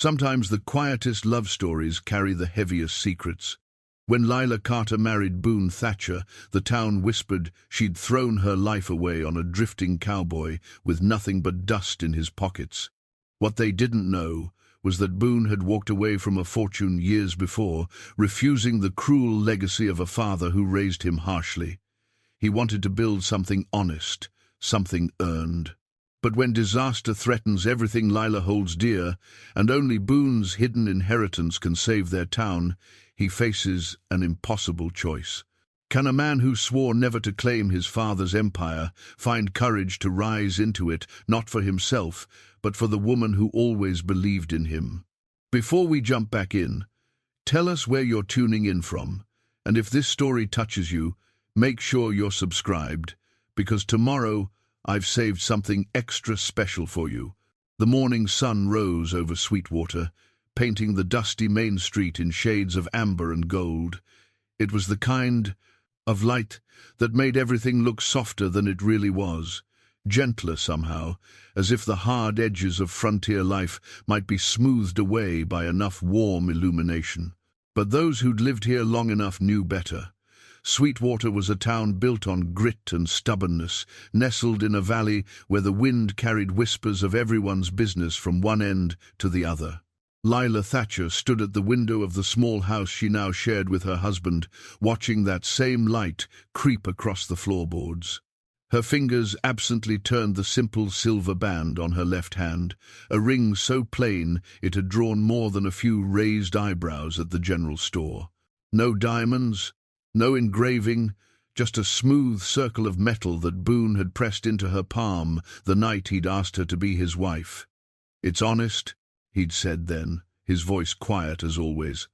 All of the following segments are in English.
Sometimes the quietest love stories carry the heaviest secrets. When Lila Carter married Boone Thatcher, the town whispered she'd thrown her life away on a drifting cowboy with nothing but dust in his pockets. What they didn't know was that Boone had walked away from a fortune years before, refusing the cruel legacy of a father who raised him harshly. He wanted to build something honest, something earned. But when disaster threatens everything Lila holds dear, and only Boone's hidden inheritance can save their town, he faces an impossible choice. Can a man who swore never to claim his father's empire find courage to rise into it, not for himself, but for the woman who always believed in him? Before we jump back in, tell us where you're tuning in from, and if this story touches you, make sure you're subscribed, because tomorrow I've saved something extra special for you. The morning sun rose over Sweetwater, painting the dusty main street in shades of amber and gold. It was the kind of light that made everything look softer than it really was, gentler somehow, as if the hard edges of frontier life might be smoothed away by enough warm illumination. But those who'd lived here long enough knew better. Sweetwater was a town built on grit and stubbornness, nestled in a valley where the wind carried whispers of everyone's business from one end to the other. Lila Thatcher stood at the window of the small house she now shared with her husband, watching that same light creep across the floorboards. Her fingers absently turned the simple silver band on her left hand, a ring so plain it had drawn more than a few raised eyebrows at the general store. No diamonds, no engraving, just a smooth circle of metal that Boone had pressed into her palm the night he'd asked her to be his wife. "It's honest," he'd said then, his voice quiet as always.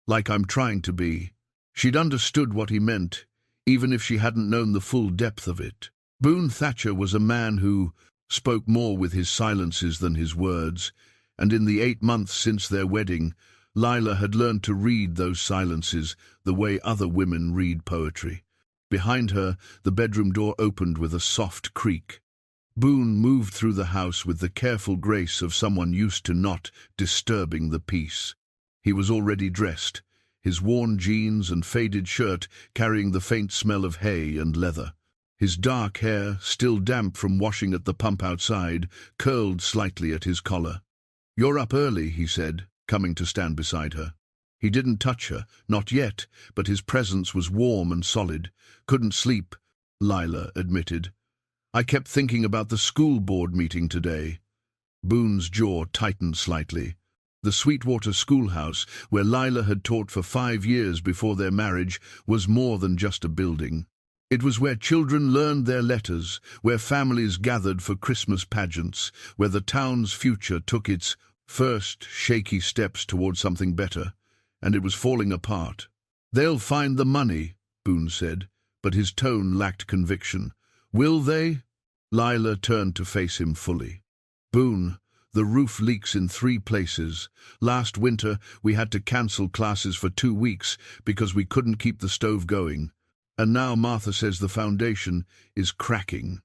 "Like I'm trying to be." She'd understood what he meant, even if she hadn't known the full depth of it. Boone Thatcher was a man who spoke more with his silences than his words, and in the 8 months since their wedding, Lila had learned to read those silences the way other women read poetry. Behind her, the bedroom door opened with a soft creak. Boone moved through the house with the careful grace of someone used to not disturbing the peace. He was already dressed, his worn jeans and faded shirt carrying the faint smell of hay and leather. His dark hair, still damp from washing at the pump outside, curled slightly at his collar. "You're up early," he said, coming to stand beside her. He didn't touch her, not yet, but his presence was warm and solid. "Couldn't sleep," Lila admitted. "I kept thinking about the school board meeting today." Boone's jaw tightened slightly. The Sweetwater schoolhouse, where Lila had taught for 5 years before their marriage, was more than just a building. It was where children learned their letters, where families gathered for Christmas pageants, where the town's future took its first shaky steps toward something better, and it was falling apart. "They'll find the money," Boone said, but his tone lacked conviction. "Will they?" Lila turned to face him fully. "Boone, the roof leaks in 3 places. Last winter, we had to cancel classes for 2 weeks because we couldn't keep the stove going. And now Martha says the foundation is cracking."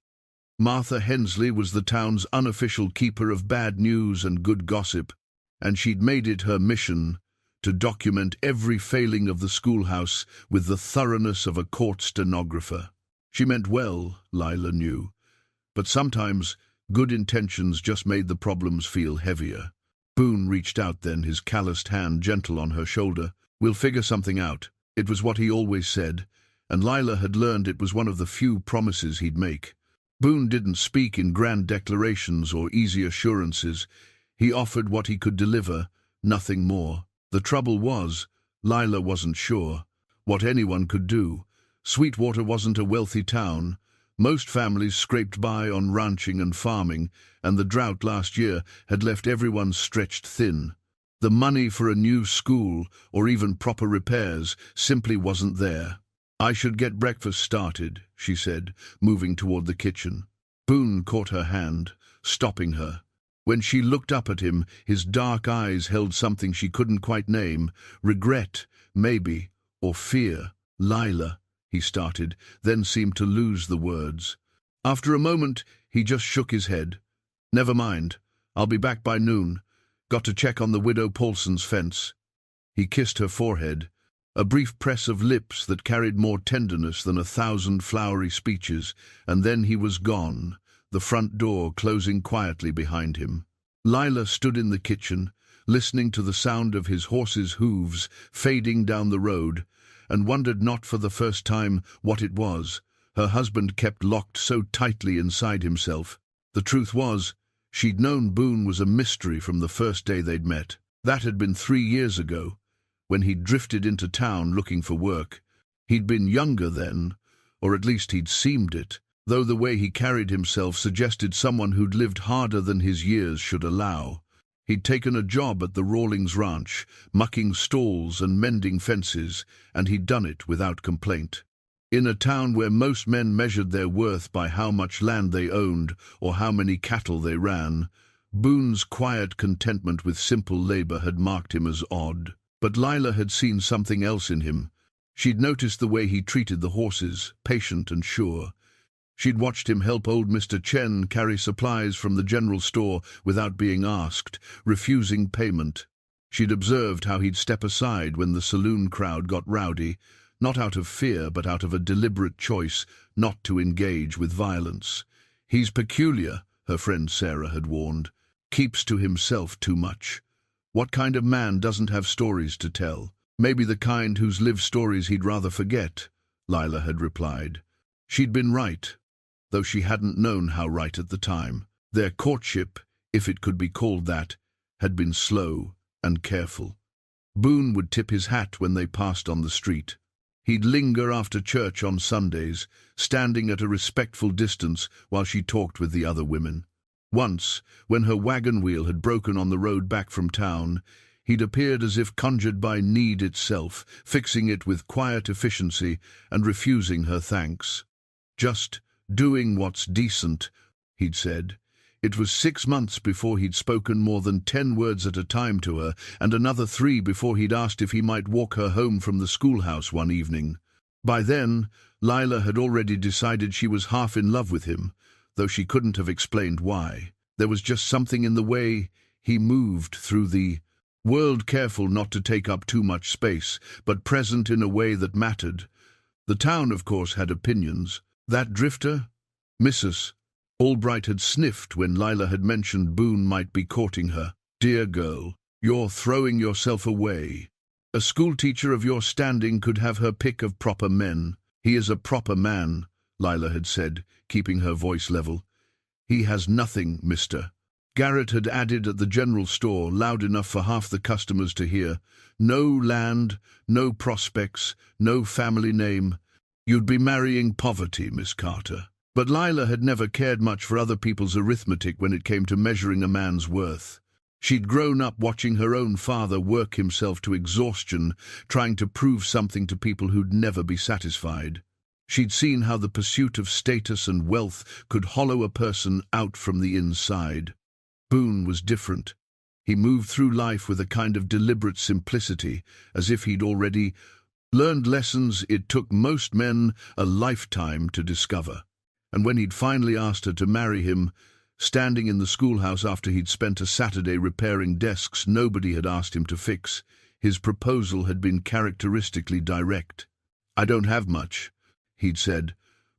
Martha Hensley was the town's unofficial keeper of bad news and good gossip, and she'd made it her mission to document every failing of the schoolhouse with the thoroughness of a court stenographer. She meant well, Lila knew, but sometimes good intentions just made the problems feel heavier. Boone reached out then, his calloused hand gentle on her shoulder. "We'll figure something out." It was what he always said, and Lila had learned it was one of the few promises he'd make. Boone didn't speak in grand declarations or easy assurances. He offered what he could deliver, nothing more. The trouble was, Lila wasn't sure what anyone could do. Sweetwater wasn't a wealthy town. Most families scraped by on ranching and farming, and the drought last year had left everyone stretched thin. The money for a new school, or even proper repairs, simply wasn't there. "I should get breakfast started," she said, moving toward the kitchen. Boone caught her hand, stopping her. When she looked up at him, his dark eyes held something she couldn't quite name. Regret, maybe, or fear. "Lila," he started, then seemed to lose the words. After a moment, he just shook his head. "Never mind. I'll be back by noon. Got to check on the widow Paulson's fence. He kissed her forehead, a brief press of lips that carried more tenderness than 1,000 flowery speeches, and then he was gone, the front door closing quietly behind him. Lila stood in the kitchen, listening to the sound of his horse's hooves fading down the road, and wondered not for the first time what it was her husband kept locked so tightly inside himself. The truth was, she'd known Boone was a mystery from the first day they'd met. That had been 3 years ago, when he'd drifted into town looking for work. He'd been younger then, or at least he'd seemed it, though the way he carried himself suggested someone who'd lived harder than his years should allow. He'd taken a job at the Rawlings Ranch, mucking stalls and mending fences, and he'd done it without complaint. In a town where most men measured their worth by how much land they owned or how many cattle they ran, Boone's quiet contentment with simple labor had marked him as odd. But Lila had seen something else in him. She'd noticed the way he treated the horses, patient and sure. She'd watched him help old Mr. Chen carry supplies from the general store without being asked, refusing payment. She'd observed how he'd step aside when the saloon crowd got rowdy, not out of fear but out of a deliberate choice not to engage with violence. He's peculiar, her friend Sarah had warned. Keeps to himself too much. What kind of man doesn't have stories to tell? Maybe the kind whose lived stories he'd rather forget, Lila had replied. She'd been right, though she hadn't known how right at the time. Their courtship, if it could be called that, had been slow and careful. Boone would tip his hat when they passed on the street. He'd linger after church on Sundays, standing at a respectful distance while she talked with the other women. Once, when her wagon wheel had broken on the road back from town, he'd appeared as if conjured by need itself, fixing it with quiet efficiency and refusing her thanks. Just doing what's decent, he'd said. It was 6 months before he'd spoken more than 10 words at a time to her, and another 3 before he'd asked if he might walk her home from the schoolhouse one evening. By then, Lila had already decided she was half in love with him, though she couldn't have explained why. There was just something in the way he moved through the world, careful not to take up too much space, but present in a way that mattered. The town, of course, had opinions. That drifter, Mrs. Albright, had sniffed when Lila had mentioned Boone might be courting her. Dear girl, you're throwing yourself away. A schoolteacher of your standing could have her pick of proper men. He is a proper man, Lila had said, keeping her voice level. He has nothing, mister. Garrett had added at the general store, loud enough for half the customers to hear. No land, no prospects, no family name. You'd be marrying poverty, Miss Carter. But Lila had never cared much for other people's arithmetic when it came to measuring a man's worth. She'd grown up watching her own father work himself to exhaustion, trying to prove something to people who'd never be satisfied. She'd seen how the pursuit of status and wealth could hollow a person out from the inside. Boone was different. He moved through life with a kind of deliberate simplicity, as if he'd already learned lessons it took most men a lifetime to discover. And when he'd finally asked her to marry him, standing in the schoolhouse after he'd spent a Saturday repairing desks nobody had asked him to fix, his proposal had been characteristically direct. I don't have much, he'd said.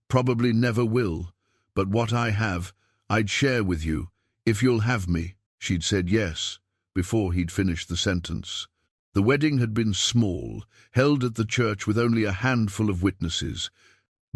Probably never will, but what I have, I'd share with you, if you'll have me. She'd said yes, before he'd finished the sentence. The wedding had been small, held at the church with only a handful of witnesses.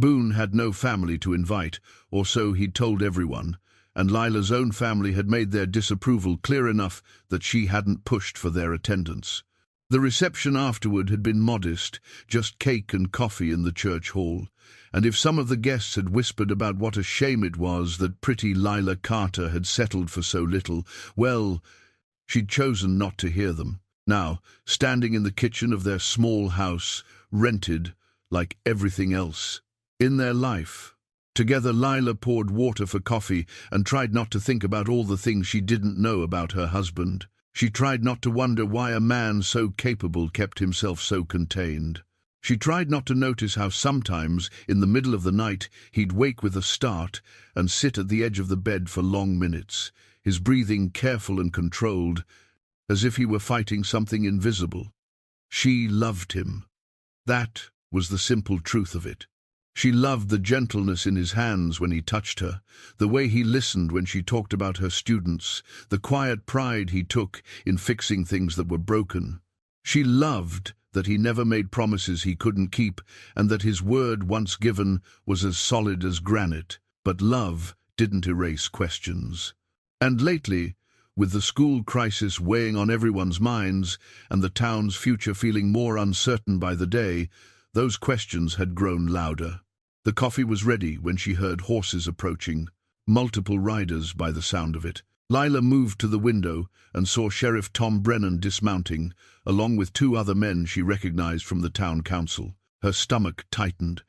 Boone had no family to invite, or so he'd told everyone, and Lila's own family had made their disapproval clear enough that she hadn't pushed for their attendance. The reception afterward had been modest, just cake and coffee in the church hall, and if some of the guests had whispered about what a shame it was that pretty Lila Carter had settled for so little, well, she'd chosen not to hear them. Now, standing in the kitchen of their small house, rented, like everything else in their life. Together, Lila poured water for coffee and tried not to think about all the things she didn't know about her husband. She tried not to wonder why a man so capable kept himself so contained. She tried not to notice how sometimes, in the middle of the night, he'd wake with a start and sit at the edge of the bed for long minutes, his breathing careful and controlled, as if he were fighting something invisible. She loved him. That was the simple truth of it. She loved the gentleness in his hands when he touched her, the way he listened when she talked about her students, the quiet pride he took in fixing things that were broken. She loved that he never made promises he couldn't keep, and that his word once given was as solid as granite. But love didn't erase questions. And lately, with the school crisis weighing on everyone's minds and the town's future feeling more uncertain by the day, those questions had grown louder. The coffee was ready when she heard horses approaching, multiple riders by the sound of it. Lila moved to the window and saw Sheriff Tom Brennan dismounting, along with two other men she recognized from the town council. Her stomach tightened.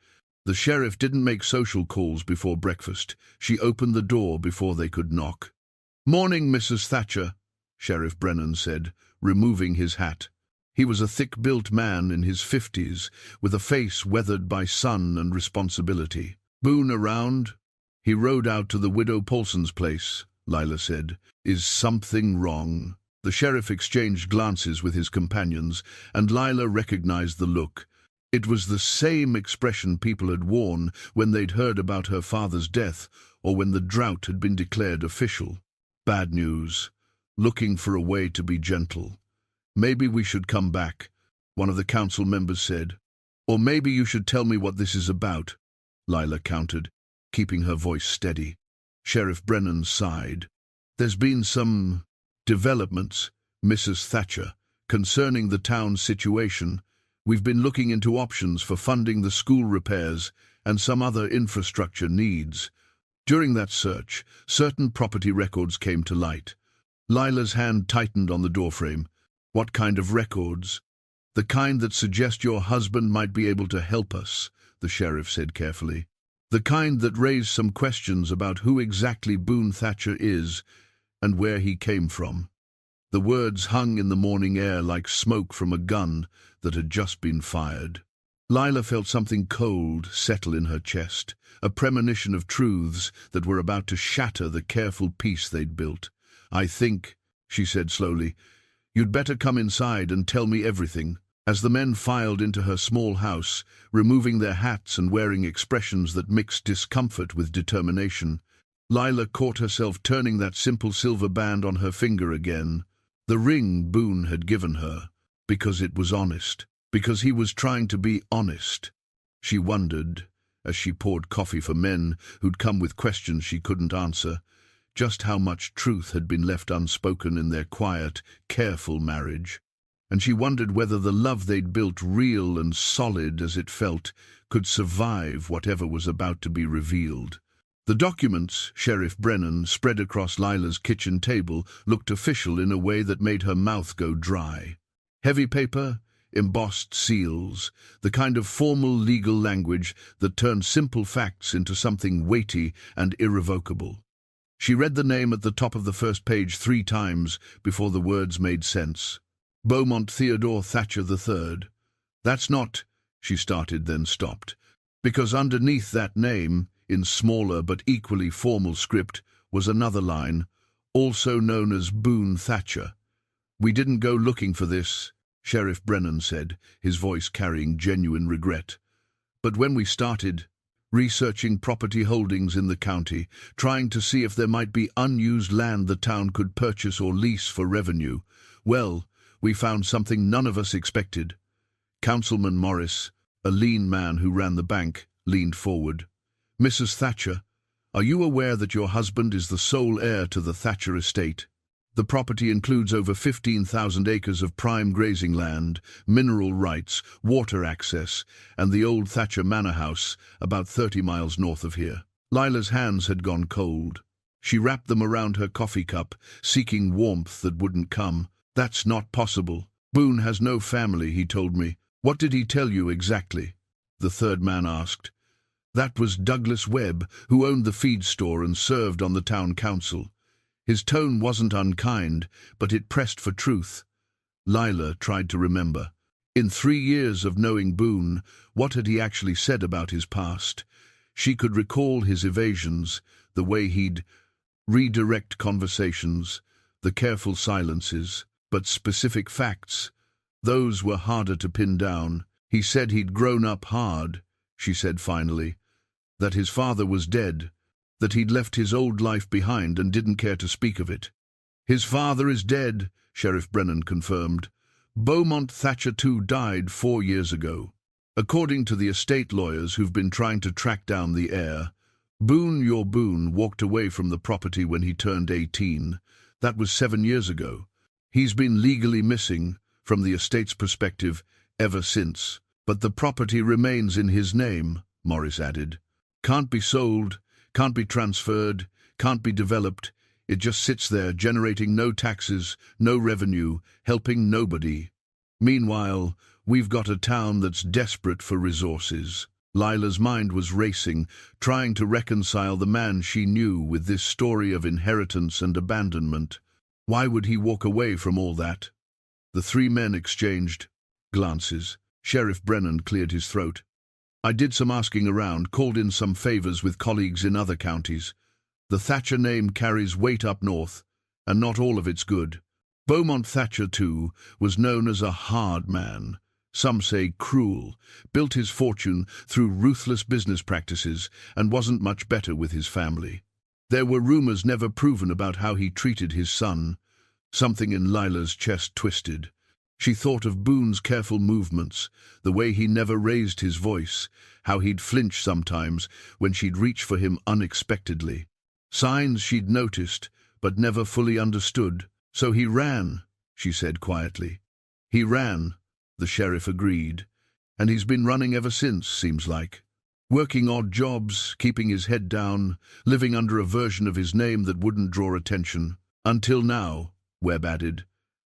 The sheriff didn't make social calls before breakfast. She opened the door before they could knock. "Morning, Mrs. Thatcher," Sheriff Brennan said, removing his hat. He was a thick-built man in his 50s, with a face weathered by sun and responsibility. "Boone around?" "He rode out to the widow Paulson's place," Lila said. "Is something wrong?" The sheriff exchanged glances with his companions, and Lila recognized the look. It was the same expression people had worn when they'd heard about her father's death or when the drought had been declared official. "Bad news. Looking for a way to be gentle." "Maybe we should come back," one of the council members said. "Or maybe you should tell me what this is about," Lila countered, keeping her voice steady. Sheriff Brennan sighed. "There's been some developments, Mrs. Thatcher, concerning the town's situation. We've been looking into options for funding the school repairs and some other infrastructure needs. During that search, certain property records came to light." Lila's hand tightened on the doorframe. "What kind of records?" "The kind that suggest your husband might be able to help us," the sheriff said carefully. "The kind that raise some questions about who exactly Boone Thatcher is and where he came from." The words hung in the morning air like smoke from a gun that had just been fired. Lila felt something cold settle in her chest, a premonition of truths that were about to shatter the careful peace they'd built. "I think," she said slowly, "you'd better come inside and tell me everything." As the men filed into her small house, removing their hats and wearing expressions that mixed discomfort with determination, Lila caught herself turning that simple silver band on her finger again. The ring Boone had given her, because it was honest, because he was trying to be honest. She wondered, as she poured coffee for men who'd come with questions she couldn't answer, just how much truth had been left unspoken in their quiet, careful marriage. And she wondered whether the love they'd built, real and solid as it felt, could survive whatever was about to be revealed. The documents Sheriff Brennan spread across Lila's kitchen table looked official in a way that made her mouth go dry. Heavy paper, embossed seals, the kind of formal legal language that turned simple facts into something weighty and irrevocable. She read the name at the top of the first page 3 times before the words made sense. Beaumont Theodore Thatcher III. "That's not," she started, then stopped, because underneath that name, in smaller but equally formal script, was another line, "also known as Boone Thatcher." "We didn't go looking for this," Sheriff Brennan said, his voice carrying genuine regret. "But when we started researching property holdings in the county, trying to see if there might be unused land the town could purchase or lease for revenue, well, we found something none of us expected." Councilman Morris, a lean man who ran the bank, leaned forward. "Mrs. Thatcher, are you aware that your husband is the sole heir to the Thatcher estate? The property includes over 15,000 acres of prime grazing land, mineral rights, water access, and the old Thatcher Manor House, about 30 miles north of here." Lila's hands had gone cold. She wrapped them around her coffee cup, seeking warmth that wouldn't come. "That's not possible. Boone has no family, he told me." "What did he tell you exactly?" the third man asked. "That was Douglas Webb, who owned the feed store and served on the town council." His tone wasn't unkind, but it pressed for truth. Lila tried to remember. In 3 years of knowing Boone, what had he actually said about his past? She could recall his evasions, the way he'd redirect conversations, the careful silences. But specific facts, those were harder to pin down. He said he'd grown up hard, she said finally, that his father was dead, that he'd left his old life behind and didn't care to speak of it. His father is dead, Sheriff Brennan confirmed. Boone Thatcher too died 4 years ago. According to the estate lawyers who've been trying to track down the heir, your Boone walked away from the property when he turned 18. That was 7 years ago. He's been legally missing, from the estate's perspective, ever since. But the property remains in his name, Morris added. Can't be sold, can't be transferred, can't be developed. It just sits there, generating no taxes, no revenue, helping nobody. Meanwhile, we've got a town that's desperate for resources. Lila's mind was racing, trying to reconcile the man she knew with this story of inheritance and abandonment. Why would he walk away from all that? The three men exchanged glances. Sheriff Brennan cleared his throat. I did some asking around, called in some favors with colleagues in other counties. The Thatcher name carries weight up north, and not all of it's good. Boone Thatcher, too, was known as a hard man. Some say cruel, built his fortune through ruthless business practices, and wasn't much better with his family. There were rumors never proven about how he treated his son. Something in Lila's chest twisted. She thought of Boone's careful movements, the way he never raised his voice, how he'd flinch sometimes when she'd reach for him unexpectedly. Signs she'd noticed, but never fully understood. So he ran, she said quietly. He ran, the sheriff agreed, and he's been running ever since, seems like. Working odd jobs, keeping his head down, living under a version of his name that wouldn't draw attention. Until now, Webb added.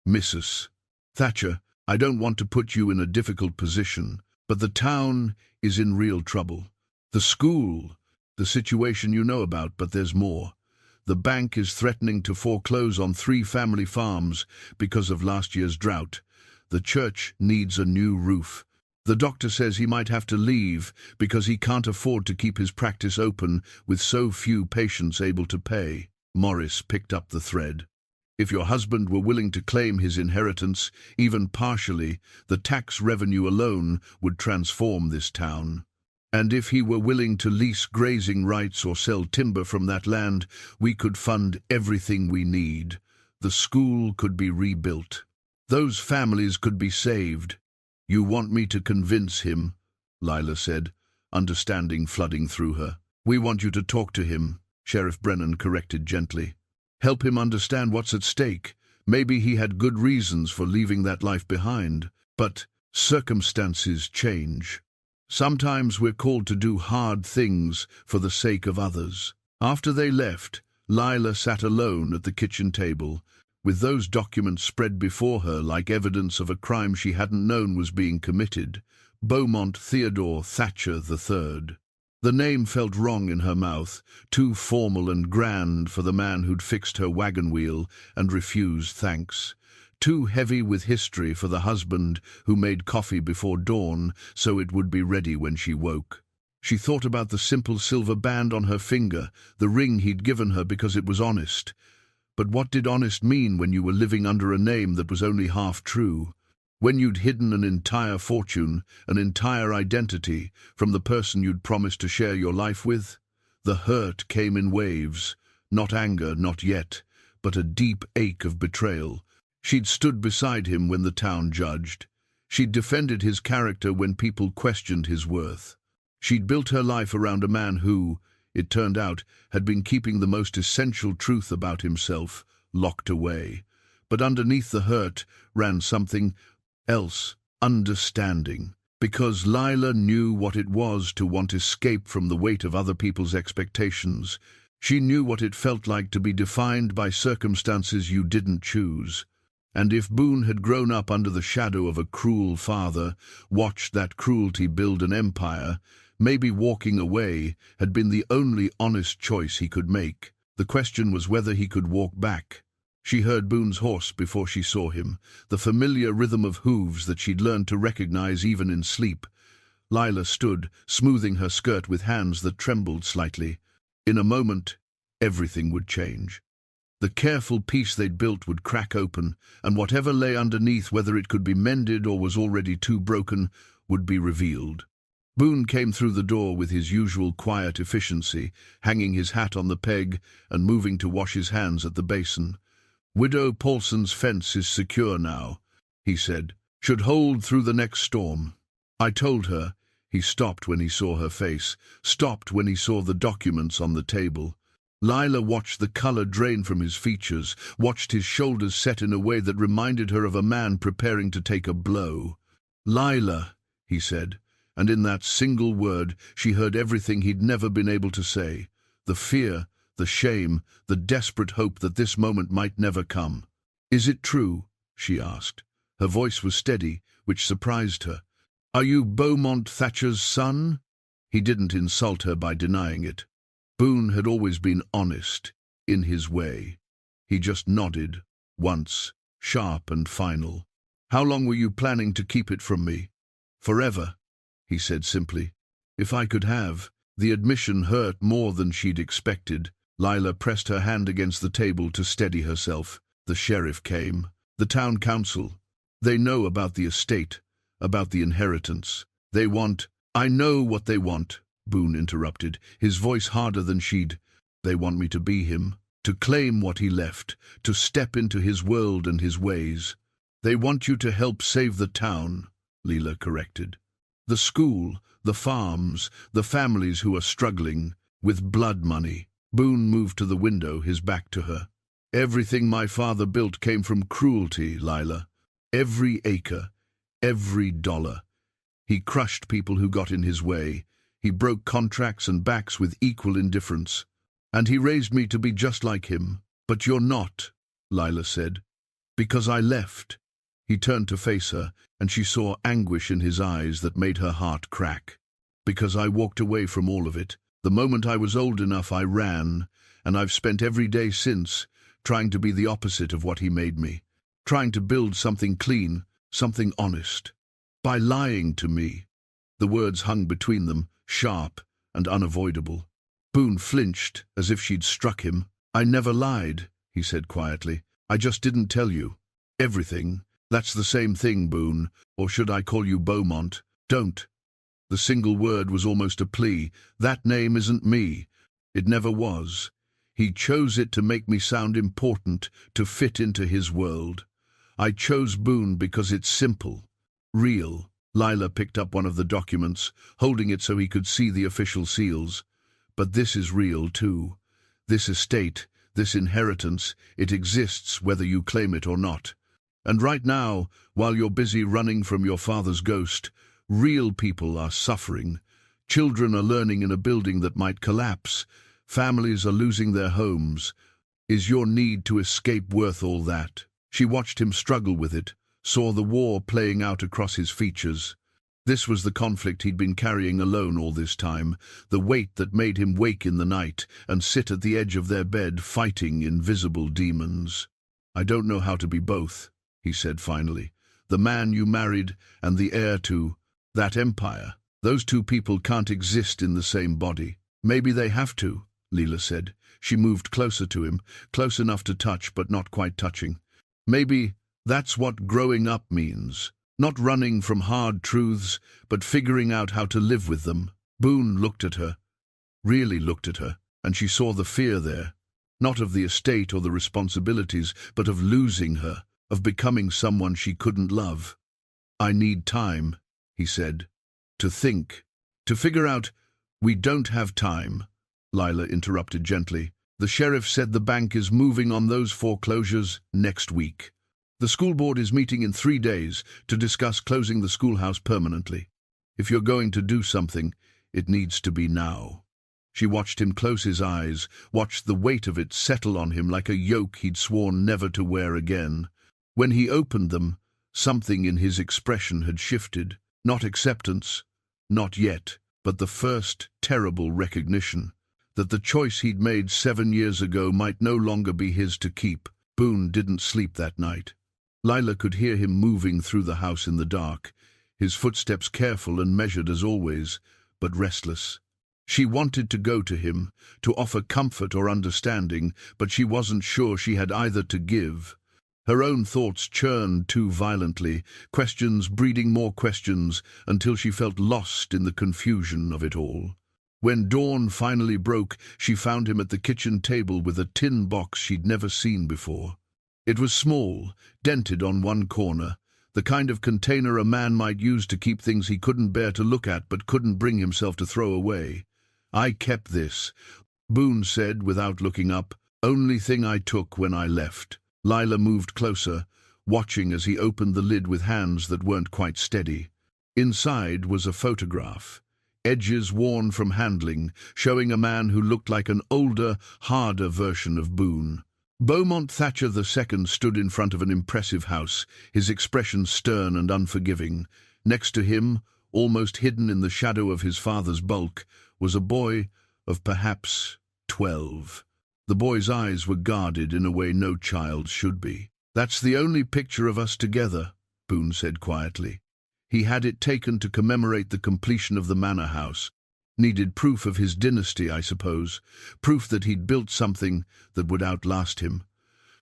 Mrs. Thatcher, I don't want to put you in a difficult position, but the town is in real trouble. The school, the situation you know about, but there's more. The bank is threatening to foreclose on 3 family farms because of last year's drought. The church needs a new roof. The doctor says he might have to leave because he can't afford to keep his practice open with so few patients able to pay. Morris picked up the thread. If your husband were willing to claim his inheritance, even partially, the tax revenue alone would transform this town. And if he were willing to lease grazing rights or sell timber from that land, we could fund everything we need. The school could be rebuilt. Those families could be saved. You want me to convince him, Lila said, understanding flooding through her. We want you to talk to him, Sheriff Brennan corrected gently. Help him understand what's at stake. Maybe he had good reasons for leaving that life behind, but circumstances change. Sometimes we're called to do hard things for the sake of others. After they left, Lila sat alone at the kitchen table, with those documents spread before her like evidence of a crime she hadn't known was being committed. Boone Theodore Thatcher III. The name felt wrong in her mouth, too formal and grand for the man who'd fixed her wagon wheel and refused thanks. Too heavy with history for the husband who made coffee before dawn so it would be ready when she woke. She thought about the simple silver band on her finger, the ring he'd given her because it was honest. But what did honest mean when you were living under a name that was only half true? When you'd hidden an entire fortune, an entire identity, from the person you'd promised to share your life with? The hurt came in waves, not anger, not yet, but a deep ache of betrayal. She'd stood beside him when the town judged. She'd defended his character when people questioned his worth. She'd built her life around a man who, it turned out, had been keeping the most essential truth about himself locked away. But underneath the hurt ran something else, understanding. Because Lila knew what it was to want escape from the weight of other people's expectations. She knew what it felt like to be defined by circumstances you didn't choose. And if Boone had grown up under the shadow of a cruel father, watched that cruelty build an empire, maybe walking away had been the only honest choice he could make. The question was whether he could walk back. She heard Boone's horse before she saw him, the familiar rhythm of hooves that she'd learned to recognize even in sleep. Lila stood, smoothing her skirt with hands that trembled slightly. In a moment, everything would change. The careful piece they'd built would crack open, and whatever lay underneath, whether it could be mended or was already too broken, would be revealed. Boone came through the door with his usual quiet efficiency, hanging his hat on the peg and moving to wash his hands at the basin. "Widow Paulson's fence is secure now," he said. "Should hold through the next storm. I told her." He stopped when he saw her face, stopped when he saw the documents on the table. Lila watched the color drain from his features, watched his shoulders set in a way that reminded her of a man preparing to take a blow. "Lila," he said, and in that single word she heard everything he'd never been able to say. The fear, the shame, the desperate hope that this moment might never come. "Is it true?" she asked. Her voice was steady, which surprised her. "Are you Boone Thatcher's son?" He didn't insult her by denying it. Boone had always been honest, in his way. He just nodded, once, sharp and final. "How long were you planning to keep it from me?" "Forever," he said simply. "If I could have." The admission hurt more than she'd expected. Lila pressed her hand against the table to steady herself. The sheriff came. "The town council. They know about the estate, about the inheritance. They want—" "I know what they want," Boone interrupted, his voice harder than she'd. "They want me to be him, to claim what he left, to step into his world and his ways." "They want you to help save the town," Lila corrected. "The school, the farms, the families who are struggling, with blood money." Boone moved to the window, his back to her. "Everything my father built came from cruelty, Lila. Every acre, every dollar. He crushed people who got in his way. He broke contracts and backs with equal indifference. And he raised me to be just like him. But you're not," Lila said. "Because I left." He turned to face her, and she saw anguish in his eyes that made her heart crack. "Because I walked away from all of it. The moment I was old enough, I ran, and I've spent every day since trying to be the opposite of what he made me, trying to build something clean, something honest. By lying to me." The words hung between them, sharp and unavoidable. Boone flinched, as if she'd struck him. "I never lied," he said quietly. "I just didn't tell you. Everything. That's the same thing, Boone. Or should I call you Beaumont?" "Don't." The single word was almost a plea. "That name isn't me. It never was. He chose it to make me sound important, to fit into his world. I chose Boone because it's simple, real." Lila picked up one of the documents, holding it so he could see the official seals. "But this is real, too. This estate, this inheritance, it exists whether you claim it or not. And right now, while you're busy running from your father's ghost, real people are suffering. Children are learning in a building that might collapse. Families are losing their homes. Is your need to escape worth all that?" She watched him struggle with it, saw the war playing out across his features. This was the conflict he'd been carrying alone all this time, the weight that made him wake in the night and sit at the edge of their bed fighting invisible demons. "I don't know how to be both," he said finally. "The man you married and the heir to that empire. Those two people can't exist in the same body." "Maybe they have to," Lila said. She moved closer to him, close enough to touch but not quite touching. "Maybe that's what growing up means. Not running from hard truths, but figuring out how to live with them." Boone looked at her, really looked at her, and she saw the fear there, not of the estate or the responsibilities, but of losing her, of becoming someone she couldn't love. "I need time," he said, "to think, to figure out—" "We don't have time," Lila interrupted gently. "The sheriff said the bank is moving on those foreclosures next week. The school board is meeting in 3 days to discuss closing the schoolhouse permanently. If you're going to do something, it needs to be now." She watched him close his eyes, watched the weight of it settle on him like a yoke he'd sworn never to wear again. When he opened them, something in his expression had shifted. Not acceptance, not yet, but the first terrible recognition that the choice he'd made 7 years ago might no longer be his to keep. Boone didn't sleep that night. Lila could hear him moving through the house in the dark, his footsteps careful and measured as always, but restless. She wanted to go to him, to offer comfort or understanding, but she wasn't sure she had either to give. Her own thoughts churned too violently, questions breeding more questions, until she felt lost in the confusion of it all. When dawn finally broke, she found him at the kitchen table with a tin box she'd never seen before. It was small, dented on one corner, the kind of container a man might use to keep things he couldn't bear to look at but couldn't bring himself to throw away. "I kept this," Boone said without looking up. "Only thing I took when I left." Lila moved closer, watching as he opened the lid with hands that weren't quite steady. Inside was a photograph, edges worn from handling, showing a man who looked like an older, harder version of Boone. Boone Thatcher II stood in front of an impressive house, his expression stern and unforgiving. Next to him, almost hidden in the shadow of his father's bulk, was a boy of perhaps 12. The boy's eyes were guarded in a way no child should be. "That's the only picture of us together," Boone said quietly. He had it taken to commemorate the completion of the manor house. Needed proof of his dynasty, I suppose, proof that he'd built something that would outlast him.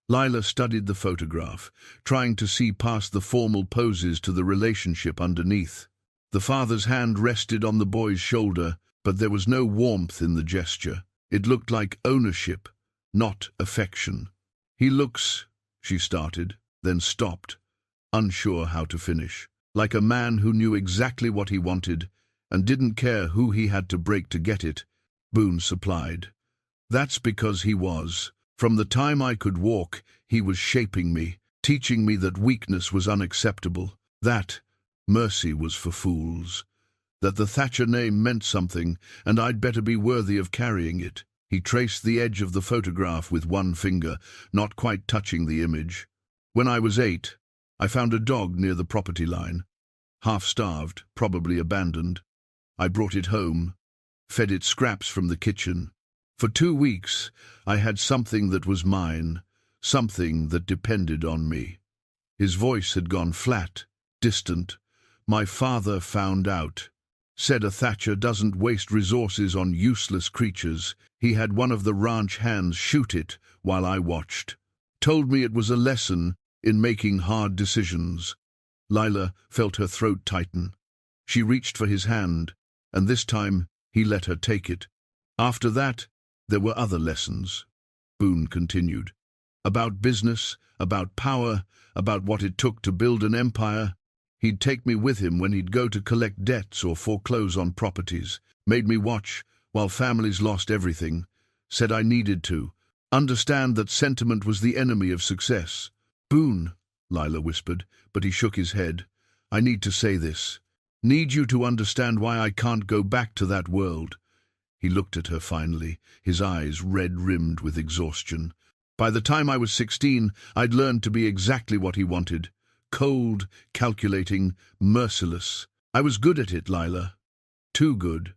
Lila studied the photograph, trying to see past the formal poses to the relationship underneath. The father's hand rested on the boy's shoulder, but there was no warmth in the gesture. It looked like ownership, not affection. "He looks," she started, then stopped, unsure how to finish. "Like a man who knew exactly what he wanted and didn't care who he had to break to get it," Boone supplied. "That's because he was. From the time I could walk, he was shaping me, teaching me that weakness was unacceptable, that mercy was for fools, that the Thatcher name meant something, and I'd better be worthy of carrying it." He traced the edge of the photograph with one finger, not quite touching the image. "When I was 8, I found a dog near the property line, half-starved, probably abandoned. I brought it home, fed it scraps from the kitchen. For 2 weeks, I had something that was mine, something that depended on me." His voice had gone flat, distant. "My father found out. Said a Thatcher doesn't waste resources on useless creatures. He had one of the ranch hands shoot it while I watched. Told me it was a lesson in making hard decisions." Lila felt her throat tighten. She reached for his hand, and this time he let her take it. "After that, there were other lessons," Boone continued. "About business, about power, about what it took to build an empire. He'd take me with him when he'd go to collect debts or foreclose on properties. Made me watch while families lost everything. Said I needed to understand that sentiment was the enemy of success." "Boone," Lila whispered, but he shook his head. "I need to say this. Need you to understand why I can't go back to that world." He looked at her finally, his eyes red-rimmed with exhaustion. "By the time I was 16, I'd learned to be exactly what he wanted. Cold, calculating, merciless. I was good at it, Lila. Too good.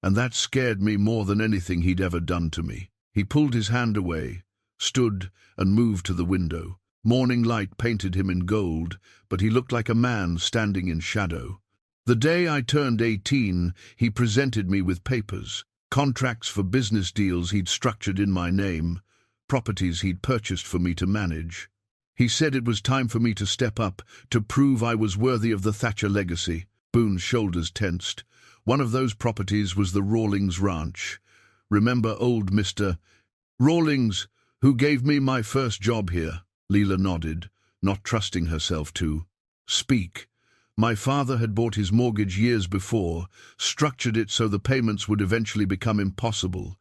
And that scared me more than anything he'd ever done to me." He pulled his hand away, stood, and moved to the window. Morning light painted him in gold, but he looked like a man standing in shadow. "The day I turned 18, he presented me with papers, contracts for business deals he'd structured in my name, properties he'd purchased for me to manage. He said it was time for me to step up, to prove I was worthy of the Thatcher legacy." Boone's shoulders tensed. "One of those properties was the Rawlings Ranch. Remember old Mr. Rawlings, who gave me my first job here?" Lila nodded, not trusting herself to speak. "My father had bought his mortgage years before, structured it so the payments would eventually become impossible.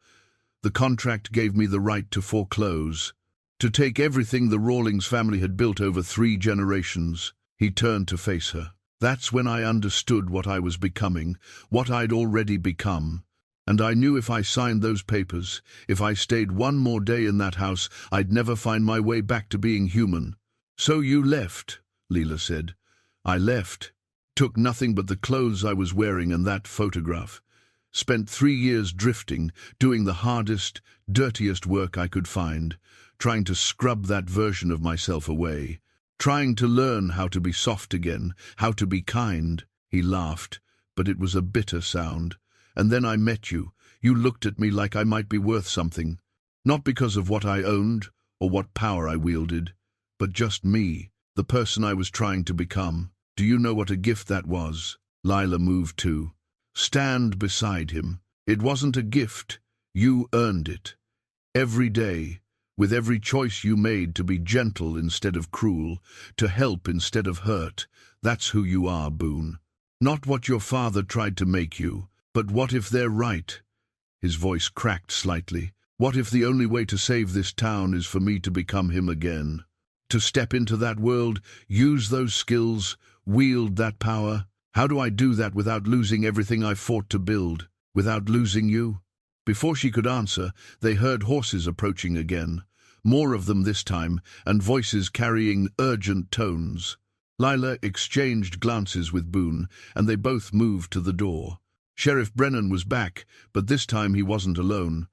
The contract gave me the right to foreclose, to take everything the Rawlings family had built over 3 generations." He turned to face her. "That's when I understood what I was becoming, what I'd already become. And I knew if I signed those papers, if I stayed one more day in that house, I'd never find my way back to being human." "So you left," Lila said. "I left. Took nothing but the clothes I was wearing and that photograph. Spent 3 years drifting, doing the hardest, dirtiest work I could find, trying to scrub that version of myself away, trying to learn how to be soft again, how to be kind." He laughed, but it was a bitter sound. "And then I met you. You looked at me like I might be worth something, not because of what I owned or what power I wielded, but just me, the person I was trying to become. Do you know what a gift that was?" Lila moved to stand beside him. "It wasn't a gift. You earned it. Every day, with every choice you made to be gentle instead of cruel, to help instead of hurt. That's who you are, Boone. Not what your father tried to make you, but what if they're right?" His voice cracked slightly. "What if the only way to save this town is for me to become him again? To step into that world, use those skills, wield that power? How do I do that without losing everything I fought to build? Without losing you?" Before she could answer, they heard horses approaching again. More of them this time, and voices carrying urgent tones. Lila exchanged glances with Boone, and they both moved to the door. Sheriff Brennan was back, but this time he wasn't alone.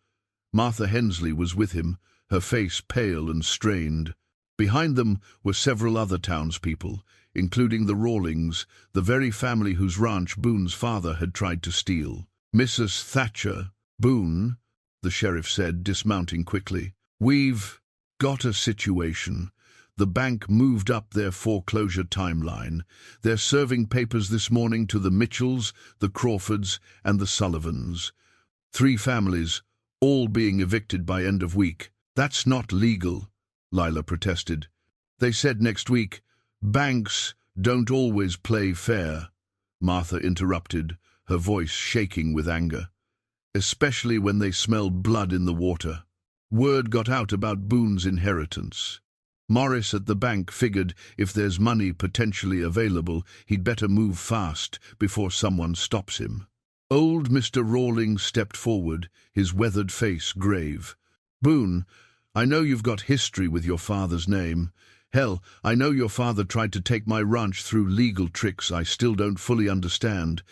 Martha Hensley was with him, her face pale and strained. Behind them were several other townspeople, including the Rawlings, the very family whose ranch Boone's father had tried to steal. "Mrs. Thatcher, Boone," the sheriff said, dismounting quickly. "We've got a situation. The bank moved up their foreclosure timeline. They're serving papers this morning to the Mitchells, the Crawfords, and the Sullivans. 3 families, all being evicted by end of week. That's not legal," Lila protested. "They said next week. Banks don't always play fair," Martha interrupted, her voice shaking with anger. "Especially when they smell blood in the water. Word got out about Boone's inheritance. Morris at the bank figured if there's money potentially available, he'd better move fast before someone stops him." Old Mr. Rawlings stepped forward, his weathered face grave. "Boone, I know you've got history with your father's name. Hell, I know your father tried to take my ranch through legal tricks I still don't fully understand,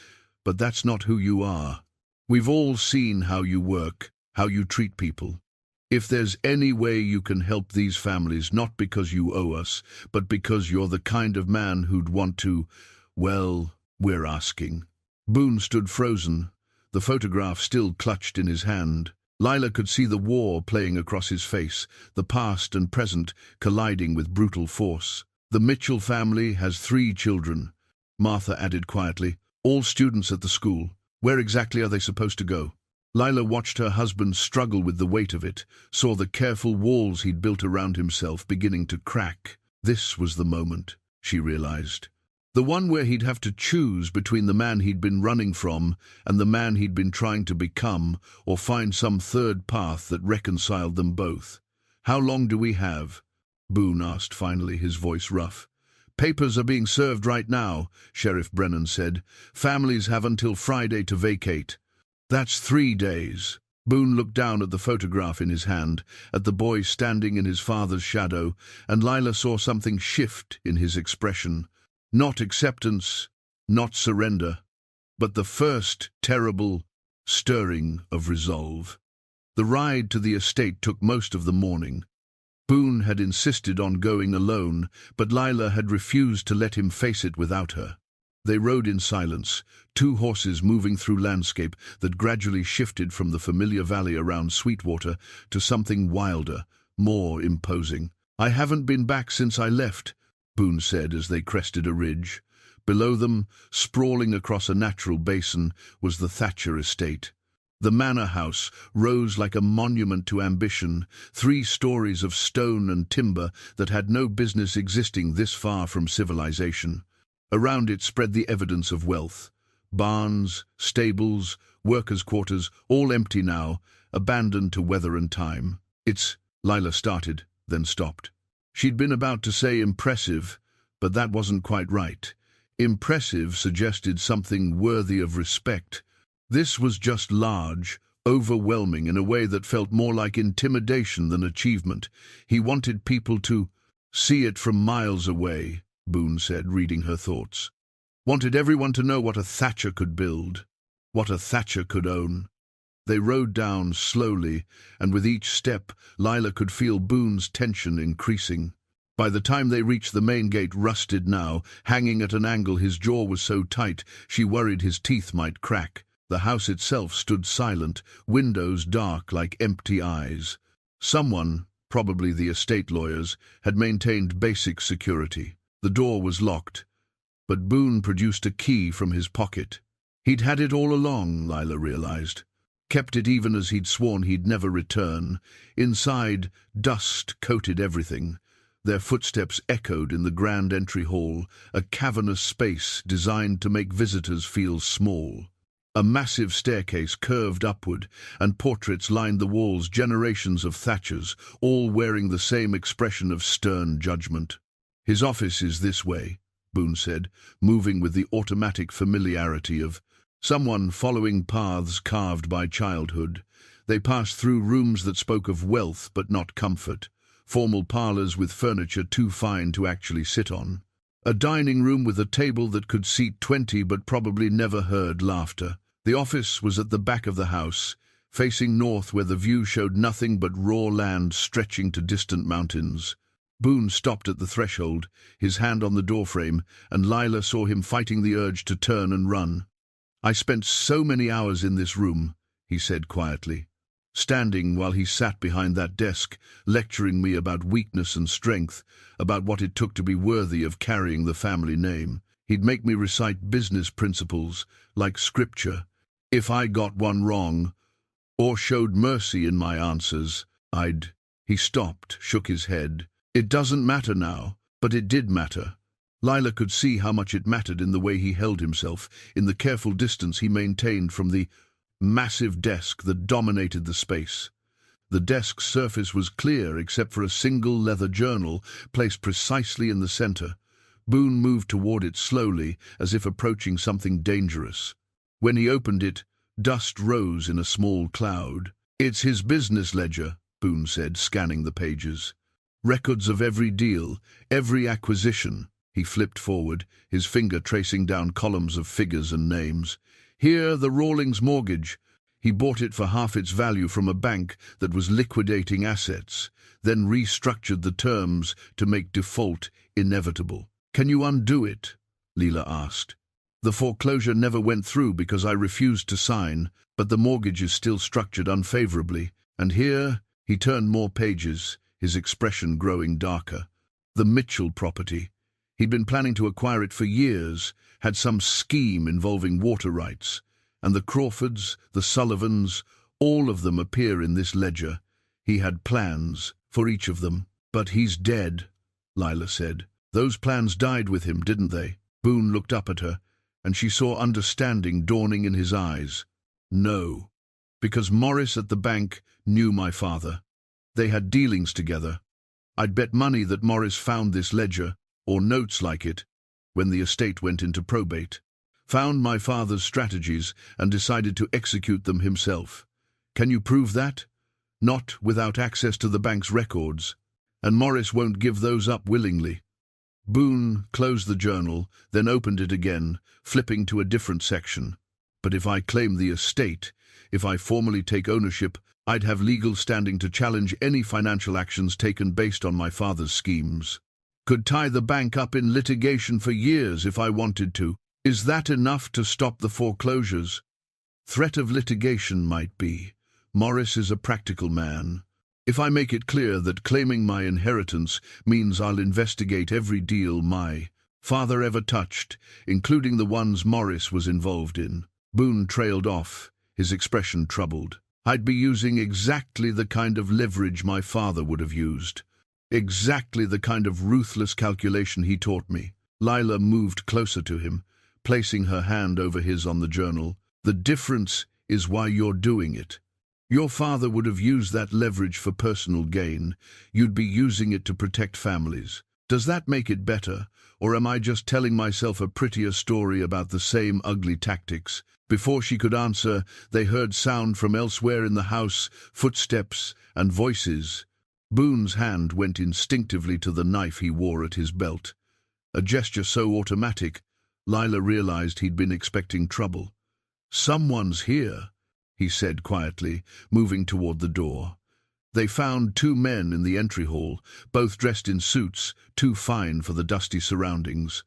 but that's not who you are. We've all seen how you work, how you treat people. If there's any way you can help these families, not because you owe us, but because you're the kind of man who'd want to, well, we're asking." Boone stood frozen, the photograph still clutched in his hand. Lila could see the war playing across his face, the past and present colliding with brutal force. "The Mitchell family has 3 children," Martha added quietly, "all students at the school. Where exactly are they supposed to go?" Lila watched her husband struggle with the weight of it, saw the careful walls he'd built around himself beginning to crack. This was the moment, she realized. The one where he'd have to choose between the man he'd been running from and the man he'd been trying to become, or find some third path that reconciled them both. "How long do we have?" Boone asked finally, his voice rough. "Papers are being served right now," Sheriff Brennan said. "Families have until Friday to vacate." "That's 3 days." Boone looked down at the photograph in his hand, at the boy standing in his father's shadow, and Lila saw something shift in his expression. Not acceptance, not surrender, but the first terrible stirring of resolve. The ride to the estate took most of the morning. Boone had insisted on going alone, but Lila had refused to let him face it without her. They rode in silence, 2 horses moving through landscape that gradually shifted from the familiar valley around Sweetwater to something wilder, more imposing. "I haven't been back since I left," Boone said as they crested a ridge. Below them, sprawling across a natural basin, was the Thatcher estate. The manor house rose like a monument to ambition, 3 stories of stone and timber that had no business existing this far from civilization. Around it spread the evidence of wealth. Barns, stables, workers' quarters, all empty now, abandoned to weather and time. "It's," Lila started, then stopped. She'd been about to say impressive, but that wasn't quite right. Impressive suggested something worthy of respect. This was just large, overwhelming in a way that felt more like intimidation than achievement. He wanted people to see it from miles away, Boone said, reading her thoughts. Wanted everyone to know what a Thatcher could build, what a Thatcher could own. They rode down slowly, and with each step, Lila could feel Boone's tension increasing. By the time they reached the main gate, rusted now, hanging at an angle, his jaw was so tight she worried his teeth might crack. The house itself stood silent, windows dark like empty eyes. Someone, probably the estate lawyers, had maintained basic security. The door was locked, but Boone produced a key from his pocket. He'd had it all along, Lila realized. Kept it even as he'd sworn he'd never return. Inside, dust coated everything. Their footsteps echoed in the grand entry hall, a cavernous space designed to make visitors feel small. A massive staircase curved upward, and portraits lined the walls, generations of Thatchers, all wearing the same expression of stern judgment. "His office is this way," Boone said, moving with the automatic familiarity of someone following paths carved by childhood. They passed through rooms that spoke of wealth but not comfort, formal parlors with furniture too fine to actually sit on, a dining room with a table that could seat 20 but probably never heard laughter. The office was at the back of the house, facing north where the view showed nothing but raw land stretching to distant mountains. Boone stopped at the threshold, his hand on the doorframe, and Lila saw him fighting the urge to turn and run. "I spent so many hours in this room," he said quietly, "standing while he sat behind that desk, lecturing me about weakness and strength, about what it took to be worthy of carrying the family name. He'd make me recite business principles, like scripture. If I got one wrong, or showed mercy in my answers, I'd—" He stopped, shook his head. "It doesn't matter now, but it did matter." Lila could see how much it mattered in the way he held himself, in the careful distance he maintained from the massive desk that dominated the space. The desk's surface was clear except for a single leather journal placed precisely in the center. Boone moved toward it slowly, as if approaching something dangerous. When he opened it, dust rose in a small cloud. "It's his business ledger," Boone said, scanning the pages. "Records of every deal, every acquisition." He flipped forward, his finger tracing down columns of figures and names. "Here, the Rawlings mortgage. He bought it for half its value from a bank that was liquidating assets, then restructured the terms to make default inevitable." "Can you undo it?" Lila asked. "The foreclosure never went through because I refused to sign, but the mortgage is still structured unfavorably. And here," he turned more pages, his expression growing darker, "the Mitchell property. He'd been planning to acquire it for years, had some scheme involving water rights. And the Crawfords, the Sullivans, all of them appear in this ledger. He had plans for each of them." "But he's dead," Lila said. "Those plans died with him, didn't they?" Boone looked up at her, and she saw understanding dawning in his eyes. "No, because Morris at the bank knew my father. They had dealings together. I'd bet money that Morris found this ledger, or notes like it, when the estate went into probate. Found my father's strategies and decided to execute them himself. Can you prove that? Not without access to the bank's records. And Morris won't give those up willingly." Boone closed the journal, then opened it again, flipping to a different section. "But if I claim the estate, if I formally take ownership, I'd have legal standing to challenge any financial actions taken based on my father's schemes. Could tie the bank up in litigation for years if I wanted to. Is that enough to stop the foreclosures?" "Threat of litigation might be. Morris is a practical man. If I make it clear that claiming my inheritance means I'll investigate every deal my father ever touched, including the ones Morris was involved in." Boone trailed off, his expression troubled. "I'd be using exactly the kind of leverage my father would have used. Exactly the kind of ruthless calculation he taught me." Lila moved closer to him, placing her hand over his on the journal. "The difference is why you're doing it. Your father would have used that leverage for personal gain. You'd be using it to protect families. Does that make it better, or am I just telling myself a prettier story about the same ugly tactics?" Before she could answer, they heard sound from elsewhere in the house, footsteps and voices. Boone's hand went instinctively to the knife he wore at his belt. A gesture so automatic, Lila realized he'd been expecting trouble. "Someone's here," he said quietly, moving toward the door. They found two men in the entry hall, both dressed in suits, too fine for the dusty surroundings.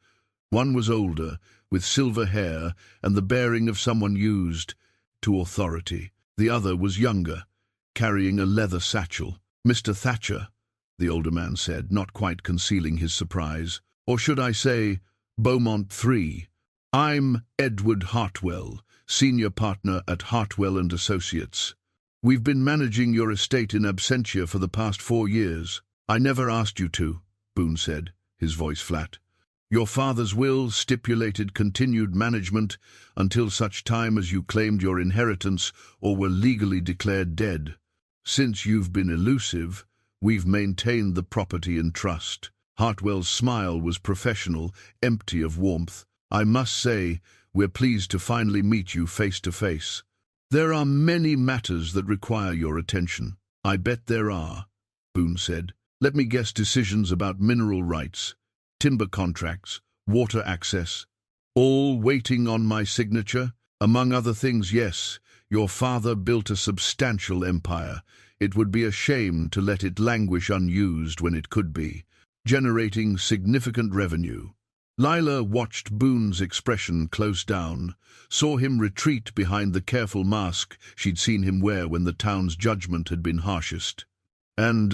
One was older, with silver hair and the bearing of someone used, to authority. The other was younger, carrying a leather satchel. "Mr. Thatcher," the older man said, not quite concealing his surprise. "Or should I say, Beaumont 3. I'm Edward Hartwell, senior partner at Hartwell and Associates. We've been managing your estate in absentia for the past 4 years. I never asked you to," Boone said, his voice flat. "Your father's will stipulated continued management until such time as you claimed your inheritance or were legally declared dead. Since you've been elusive, we've maintained the property in trust." Hartwell's smile was professional, empty of warmth. "I must say, we're pleased to finally meet you face to face. There are many matters that require your attention." "I bet there are," Boone said. "Let me guess, decisions about mineral rights, timber contracts, water access, all waiting on my signature? Among other things, yes. Your father built a substantial empire. It would be a shame to let it languish unused when it could be, generating significant revenue." Lila watched Boone's expression close down, saw him retreat behind the careful mask she'd seen him wear when the town's judgment had been harshest. "And,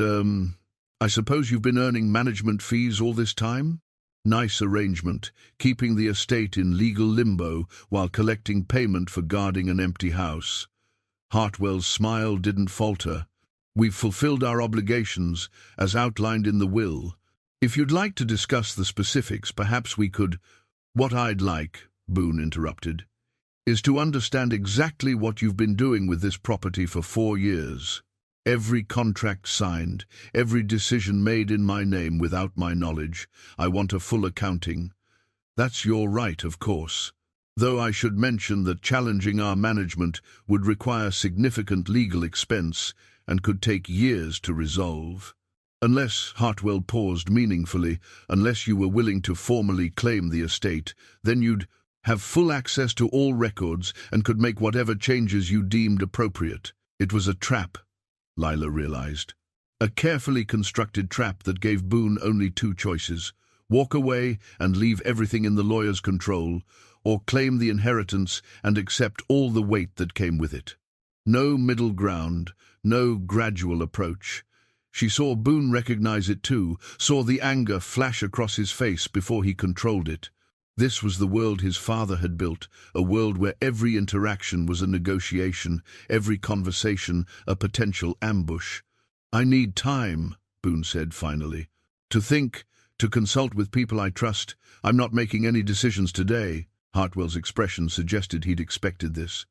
I suppose you've been earning management fees all this time? Nice arrangement, keeping the estate in legal limbo while collecting payment for guarding an empty house." Hartwell's smile didn't falter. "We've fulfilled our obligations, as outlined in the will. If you'd like to discuss the specifics, perhaps we could—" "What I'd like," Boone interrupted, "is to understand exactly what you've been doing with this property for 4 years. Every contract signed, every decision made in my name without my knowledge. I want a full accounting. That's your right, of course. Though I should mention that challenging our management would require significant legal expense and could take years to resolve. Unless," Hartwell paused meaningfully, "unless you were willing to formally claim the estate, then you'd have full access to all records and could make whatever changes you deemed appropriate." It was a trap, Lila realized. A carefully constructed trap that gave Boone only 2 choices: walk away and leave everything in the lawyer's control, or claim the inheritance and accept all the weight that came with it. No middle ground, no gradual approach. She saw Boone recognize it too, saw the anger flash across his face before he controlled it. This was the world his father had built, a world where every interaction was a negotiation, every conversation a potential ambush. "I need time," Boone said finally. "To think, to consult with people I trust. I'm not making any decisions today." Hartwell's expression suggested he'd expected this.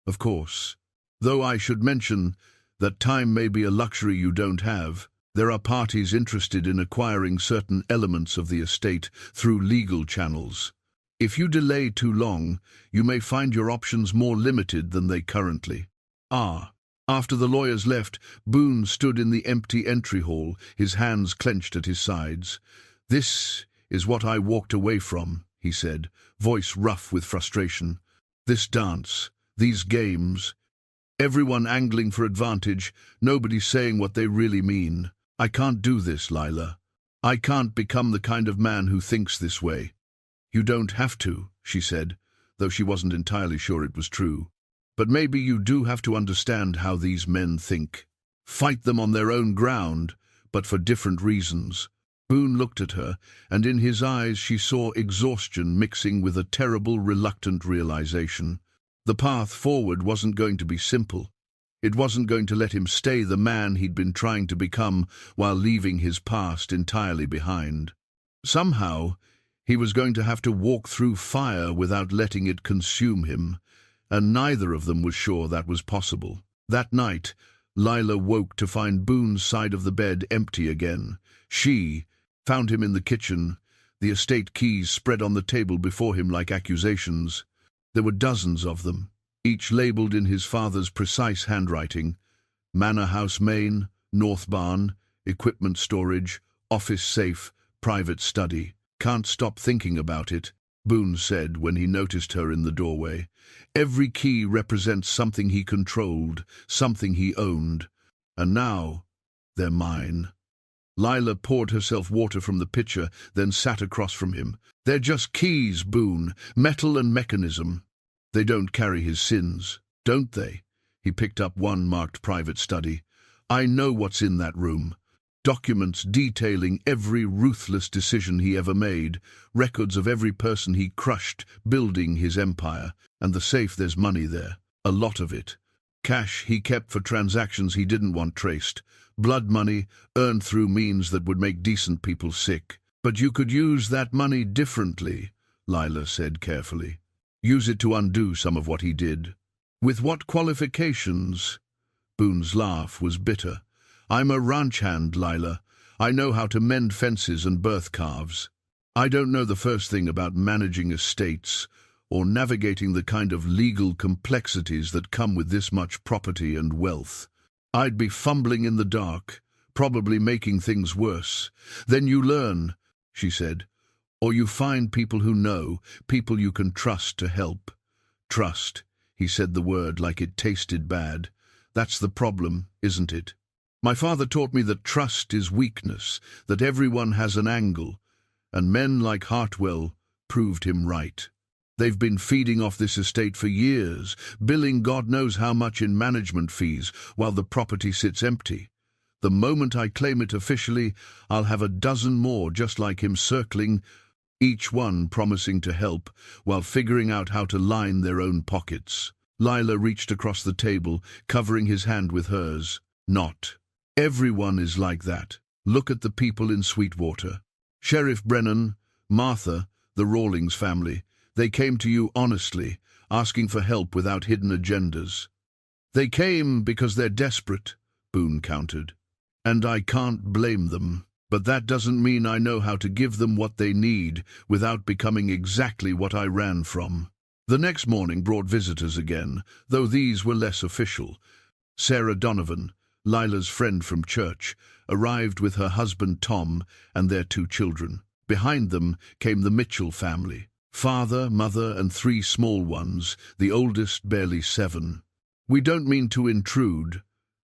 "Of course. Though I should mention that time may be a luxury you don't have. There are parties interested in acquiring certain elements of the estate through legal channels. If you delay too long, you may find your options more limited than they currently are." After the lawyers left, Boone stood in the empty entry hall, his hands clenched at his sides. "This is what I walked away from," he said, voice rough with frustration. "This dance, these games, everyone angling for advantage, nobody saying what they really mean. I can't do this, Lila. I can't become the kind of man who thinks this way." "You don't have to," she said, though she wasn't entirely sure it was true. "But maybe you do have to understand how these men think. Fight them on their own ground, but for different reasons." Boone looked at her, and in his eyes she saw exhaustion mixing with a terrible, reluctant realization. The path forward wasn't going to be simple. It wasn't going to let him stay the man he'd been trying to become while leaving his past entirely behind. Somehow, he was going to have to walk through fire without letting it consume him, and neither of them was sure that was possible. That night, Lila woke to find Boone's side of the bed empty again. She found him in the kitchen, the estate keys spread on the table before him like accusations. There were dozens of them, each labeled in his father's precise handwriting: Manor House, Maine, North Barn, equipment storage, office safe, private study. "Can't stop thinking about it," Boone said when he noticed her in the doorway. "Every key represents something he controlled, something he owned. And now, they're mine." Lila poured herself water from the pitcher, then sat across from him. "They're just keys, Boone, metal and mechanism. They don't carry his sins." Don't they? He picked up one marked private study. I know what's in that room. Documents detailing every ruthless decision he ever made, records of every person he crushed building his empire, and the safe, there's money there. A lot of it. Cash he kept for transactions he didn't want traced. Blood money earned through means that would make decent people sick. But you could use that money differently, Lila said carefully. Use it to undo some of what he did. With what qualifications? Boone's laugh was bitter. I'm a ranch hand, Lila. I know how to mend fences and birth calves. I don't know the first thing about managing estates or navigating the kind of legal complexities that come with this much property and wealth. I'd be fumbling in the dark, probably making things worse. Then you learn, she said, or you find people who know, people you can trust to help. Trust, he said the word like it tasted bad. That's the problem, isn't it? My father taught me that trust is weakness, that everyone has an angle, and men like Hartwell proved him right. They've been feeding off this estate for years, billing God knows how much in management fees, while the property sits empty. The moment I claim it officially, I'll have a dozen more just like him circling, each one promising to help, while figuring out how to line their own pockets. Lila reached across the table, covering his hand with hers. Not. Everyone is like that. Look at the people in Sweetwater. Sheriff Brennan, Martha, the Rawlings family. They came to you honestly, asking for help without hidden agendas. They came because they're desperate, Boone countered. And I can't blame them. But that doesn't mean I know how to give them what they need without becoming exactly what I ran from. The next morning brought visitors again, though these were less official. Sarah Donovan, Lila's friend from church, arrived with her husband Tom and their 2 children. Behind them came the Mitchell family. Father, mother, and 3 small ones, the oldest barely 7. We don't mean to intrude,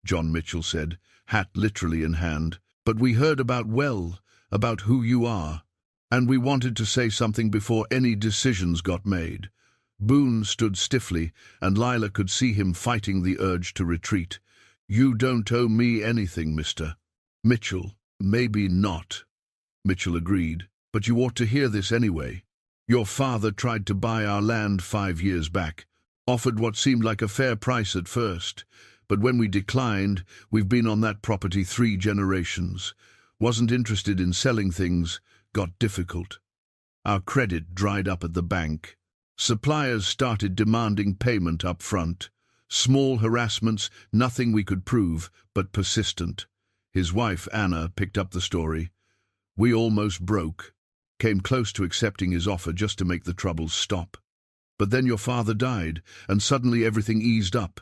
John Mitchell said, hat literally in hand, but we heard about who you are, and we wanted to say something before any decisions got made. Boone stood stiffly, and Lila could see him fighting the urge to retreat. You don't owe me anything, Mr. Mitchell. Maybe not, Mitchell agreed, but you ought to hear this anyway. Your father tried to buy our land 5 years back, offered what seemed like a fair price at first, but when we declined, we've been on that property 3 generations. Wasn't interested in selling things, got difficult. Our credit dried up at the bank. Suppliers started demanding payment up front. Small harassments, nothing we could prove, but persistent. His wife, Anna, picked up the story. We almost broke. Came close to accepting his offer just to make the troubles stop. But then your father died, and suddenly everything eased up.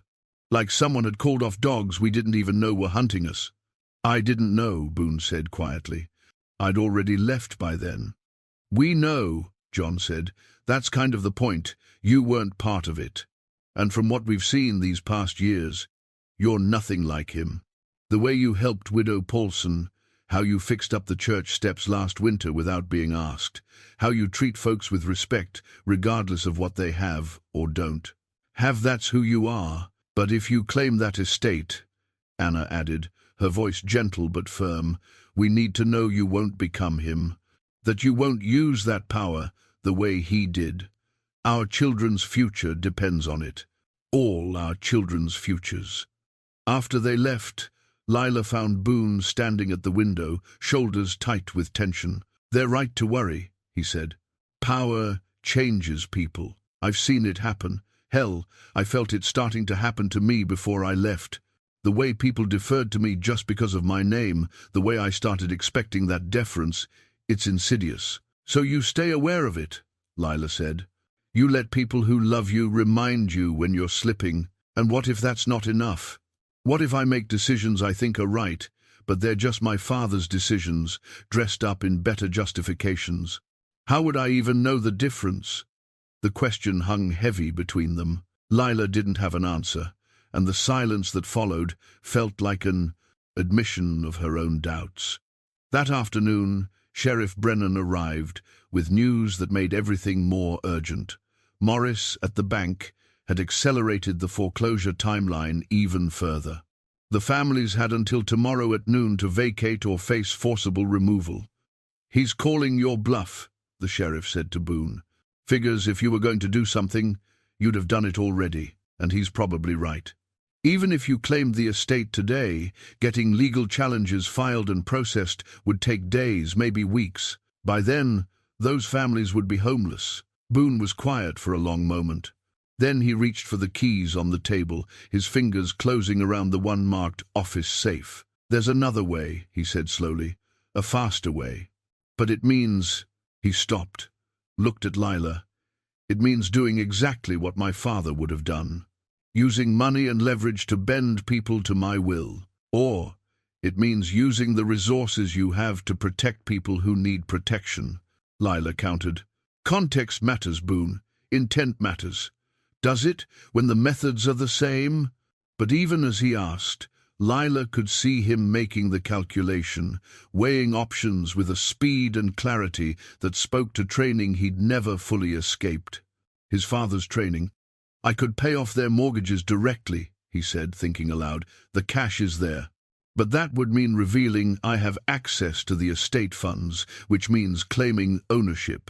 Like someone had called off dogs we didn't even know were hunting us. I didn't know, Boone said quietly. I'd already left by then. We know, John said. That's kind of the point. You weren't part of it. And from what we've seen these past years, you're nothing like him. The way you helped Widow Paulson, how you fixed up the church steps last winter without being asked, how you treat folks with respect, regardless of what they have or don't. That's who you are. But if you claim that estate, Anna added, her voice gentle but firm, we need to know you won't become him, that you won't use that power the way he did. Our children's future depends on it. All our children's futures. After they left, Lila found Boone standing at the window, shoulders tight with tension. They're right to worry, he said. Power changes people. I've seen it happen. Hell, I felt it starting to happen to me before I left. The way people deferred to me just because of my name, the way I started expecting that deference, it's insidious. So you stay aware of it, Lila said. You let people who love you remind you when you're slipping. And what if that's not enough? What if I make decisions I think are right, but they're just my father's decisions, dressed up in better justifications? How would I even know the difference? The question hung heavy between them. Lila didn't have an answer, and the silence that followed felt like an admission of her own doubts. That afternoon, Sheriff Brennan arrived with news that made everything more urgent. Morris, at the bank, had accelerated the foreclosure timeline even further. The families had until tomorrow at noon to vacate or face forcible removal. "He's calling your bluff," the sheriff said to Boone. "Figures if you were going to do something, you'd have done it already, and he's probably right. Even if you claimed the estate today, getting legal challenges filed and processed would take days, maybe weeks. By then, those families would be homeless." Boone was quiet for a long moment. Then he reached for the keys on the table, his fingers closing around the one marked office safe. "There's another way," he said slowly, "a faster way. But it means—" He stopped, looked at Lila. "It means doing exactly what my father would have done. Using money and leverage to bend people to my will. Or it means using the resources you have to protect people who need protection," Lila countered. "Context matters, Boone. Intent matters. Does it, when the methods are the same?" But even as he asked, Lila could see him making the calculation, weighing options with a speed and clarity that spoke to training he'd never fully escaped. His father's training. "I could pay off their mortgages directly," he said, thinking aloud. "The cash is there. But that would mean revealing I have access to the estate funds, which means claiming ownership.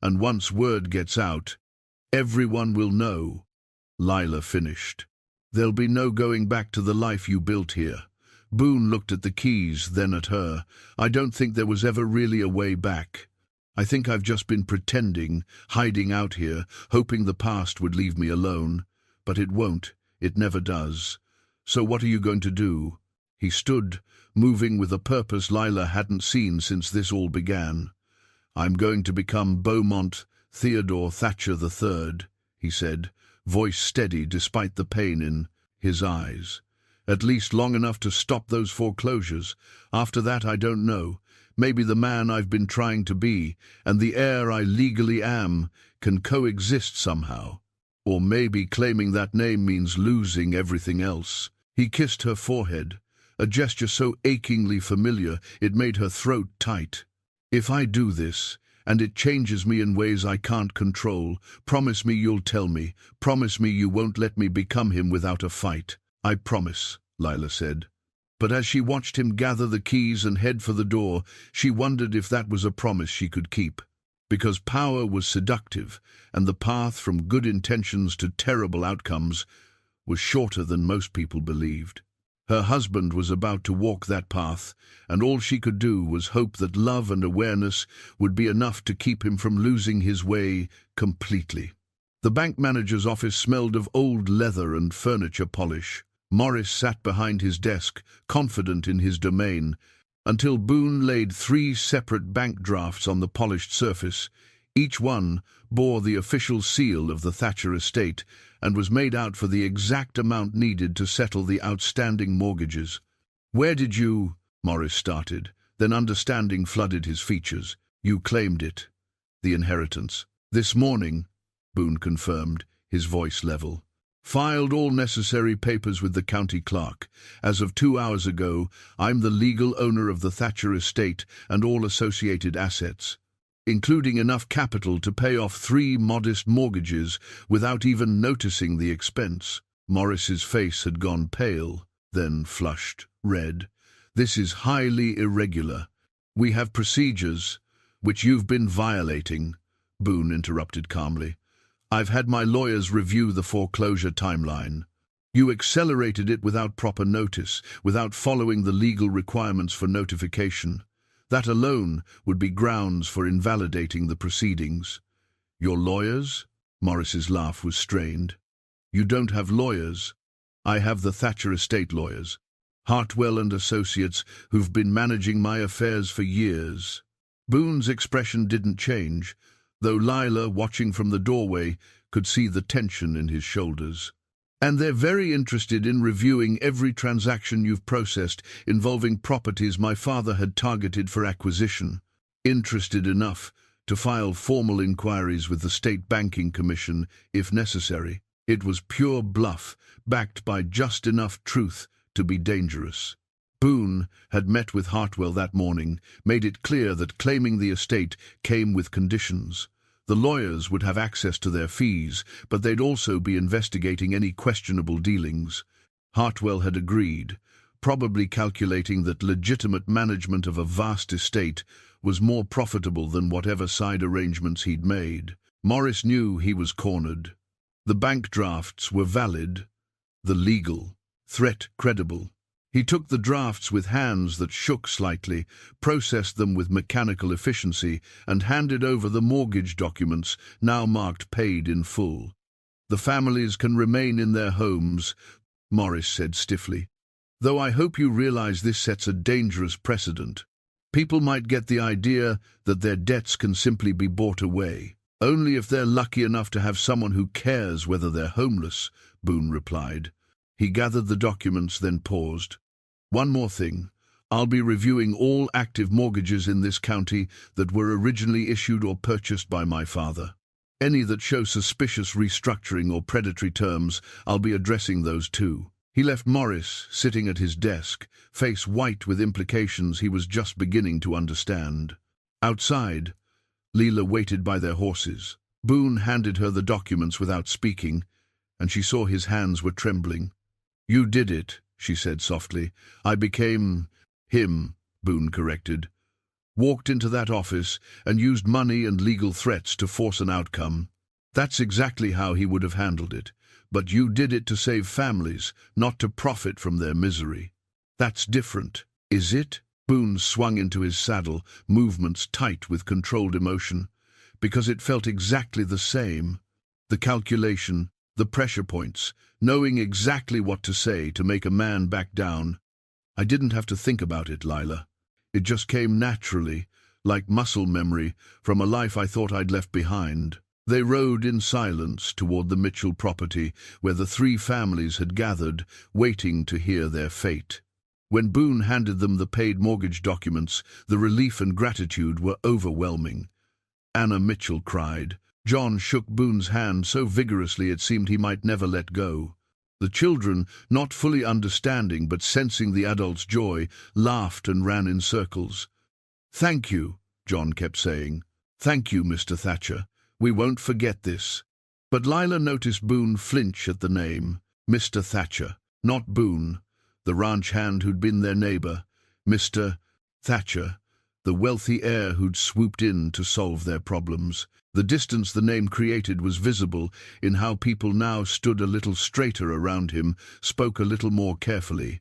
And once word gets out, everyone will know." Lila finished. "There'll be no going back to the life you built here." Boone looked at the keys, then at her. "I don't think there was ever really a way back. I think I've just been pretending, hiding out here, hoping the past would leave me alone. But it won't. It never does. So what are you going to do?" He stood, moving with a purpose Lila hadn't seen since this all began. "I'm going to become Beaumont Theodore Thatcher III, he said, voice steady despite the pain in his eyes. "At least long enough to stop those foreclosures. After that, I don't know. Maybe the man I've been trying to be, and the heir I legally am, can coexist somehow. Or maybe claiming that name means losing everything else." He kissed her forehead, a gesture so achingly familiar it made her throat tight. "If I do this, and it changes me in ways I can't control, promise me you'll tell me. Promise me you won't let me become him without a fight." "I promise," Lila said. But as she watched him gather the keys and head for the door, she wondered if that was a promise she could keep. Because power was seductive, and the path from good intentions to terrible outcomes was shorter than most people believed. Her husband was about to walk that path, and all she could do was hope that love and awareness would be enough to keep him from losing his way completely. The bank manager's office smelled of old leather and furniture polish. Morris sat behind his desk, confident in his domain, until Boone laid 3 separate bank drafts on the polished surface. Each one bore the official seal of the Thatcher estate and was made out for the exact amount needed to settle the outstanding mortgages. "Where did you—" Morris started, then understanding flooded his features. "You claimed it." "The inheritance." "This morning," Boone confirmed, his voice level. "Filed all necessary papers with the county clerk. As of 2 hours ago, I'm the legal owner of the Thatcher estate and all associated assets, including enough capital to pay off 3 modest mortgages without even noticing the expense." Morris's face had gone pale, then flushed red. "This is highly irregular. We have procedures, which you've been violating," Boone interrupted calmly. "I've had my lawyers review the foreclosure timeline. You accelerated it without proper notice, without following the legal requirements for notification. That alone would be grounds for invalidating the proceedings." "Your lawyers?" Morris's laugh was strained. "You don't have lawyers. I have the Thatcher estate lawyers, Hartwell and Associates, who've been managing my affairs for years." Boone's expression didn't change, though Lila, watching from the doorway, could see the tension in his shoulders. "And they're very interested in reviewing every transaction you've processed involving properties my father had targeted for acquisition. Interested enough to file formal inquiries with the State Banking Commission, if necessary." It was pure bluff, backed by just enough truth to be dangerous. Boone had met with Hartwell that morning, made it clear that claiming the estate came with conditions. The lawyers would have access to their fees, but they'd also be investigating any questionable dealings. Hartwell had agreed, probably calculating that legitimate management of a vast estate was more profitable than whatever side arrangements he'd made. Morris knew he was cornered. The bank drafts were valid, the legal threat credible. He took the drafts with hands that shook slightly, processed them with mechanical efficiency, and handed over the mortgage documents, now marked paid in full. "The families can remain in their homes," Morris said stiffly. "Though I hope you realize this sets a dangerous precedent. People might get the idea that their debts can simply be bought away. Only if they're lucky enough to have someone who cares whether they're homeless," Boone replied. He gathered the documents, then paused. "One more thing. I'll be reviewing all active mortgages in this county that were originally issued or purchased by my father. Any that show suspicious restructuring or predatory terms, I'll be addressing those too." He left Morris sitting at his desk, face white with implications he was just beginning to understand. Outside, Lila waited by their horses. Boone handed her the documents without speaking, and she saw his hands were trembling. "You did it," she said softly. "I became him," Boone corrected. "Walked into that office and used money and legal threats to force an outcome. That's exactly how he would have handled it. But you did it to save families, not to profit from their misery. That's different, is it?" Boone swung into his saddle, movements tight with controlled emotion, because it felt exactly the same. The calculation, the pressure points, knowing exactly what to say to make a man back down. "I didn't have to think about it, Lila. It just came naturally, like muscle memory, from a life I thought I'd left behind." They rode in silence toward the Mitchell property, where the three families had gathered, waiting to hear their fate. When Boone handed them the paid mortgage documents, the relief and gratitude were overwhelming. Anna Mitchell cried. John shook Boone's hand so vigorously it seemed he might never let go. The children, not fully understanding but sensing the adults' joy, laughed and ran in circles. "Thank you," John kept saying. "Thank you, Mr. Thatcher. We won't forget this." But Lila noticed Boone flinch at the name. Mr. Thatcher, not Boone, the ranch hand who'd been their neighbor. Mr. Thatcher, the wealthy heir who'd swooped in to solve their problems. The distance the name created was visible in how people now stood a little straighter around him, spoke a little more carefully.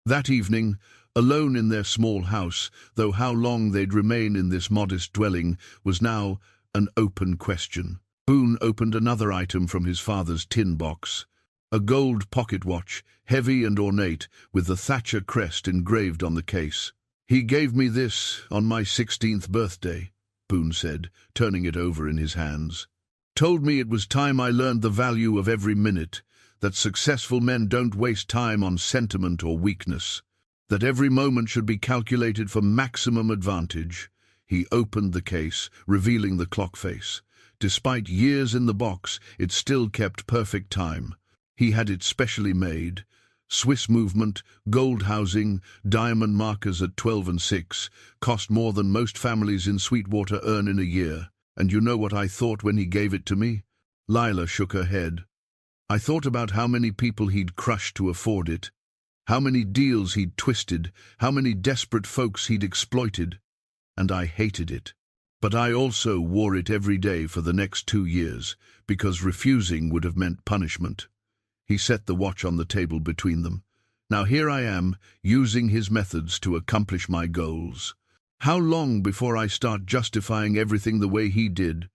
That evening, alone in their small house, though how long they'd remain in this modest dwelling was now an open question. Boone opened another item from his father's tin box. A gold pocket watch, heavy and ornate, with the Thatcher crest engraved on the case. "He gave me this on my 16th birthday, Boone said, turning it over in his hands. "Told me it was time I learned the value of every minute, that successful men don't waste time on sentiment or weakness, that every moment should be calculated for maximum advantage." He opened the case, revealing the clock face. Despite years in the box, it still kept perfect time. He had it specially made. Swiss movement, gold housing, diamond markers at 12 and 6, cost more than most families in Sweetwater earn in a year. "And you know what I thought when he gave it to me?" Lila shook her head. "I thought about how many people he'd crushed to afford it, how many deals he'd twisted, how many desperate folks he'd exploited. And I hated it. But I also wore it every day for the next 2 years, because refusing would have meant punishment." He set the watch on the table between them. "Now here I am, using his methods to accomplish my goals. How long before I start justifying everything the way he did?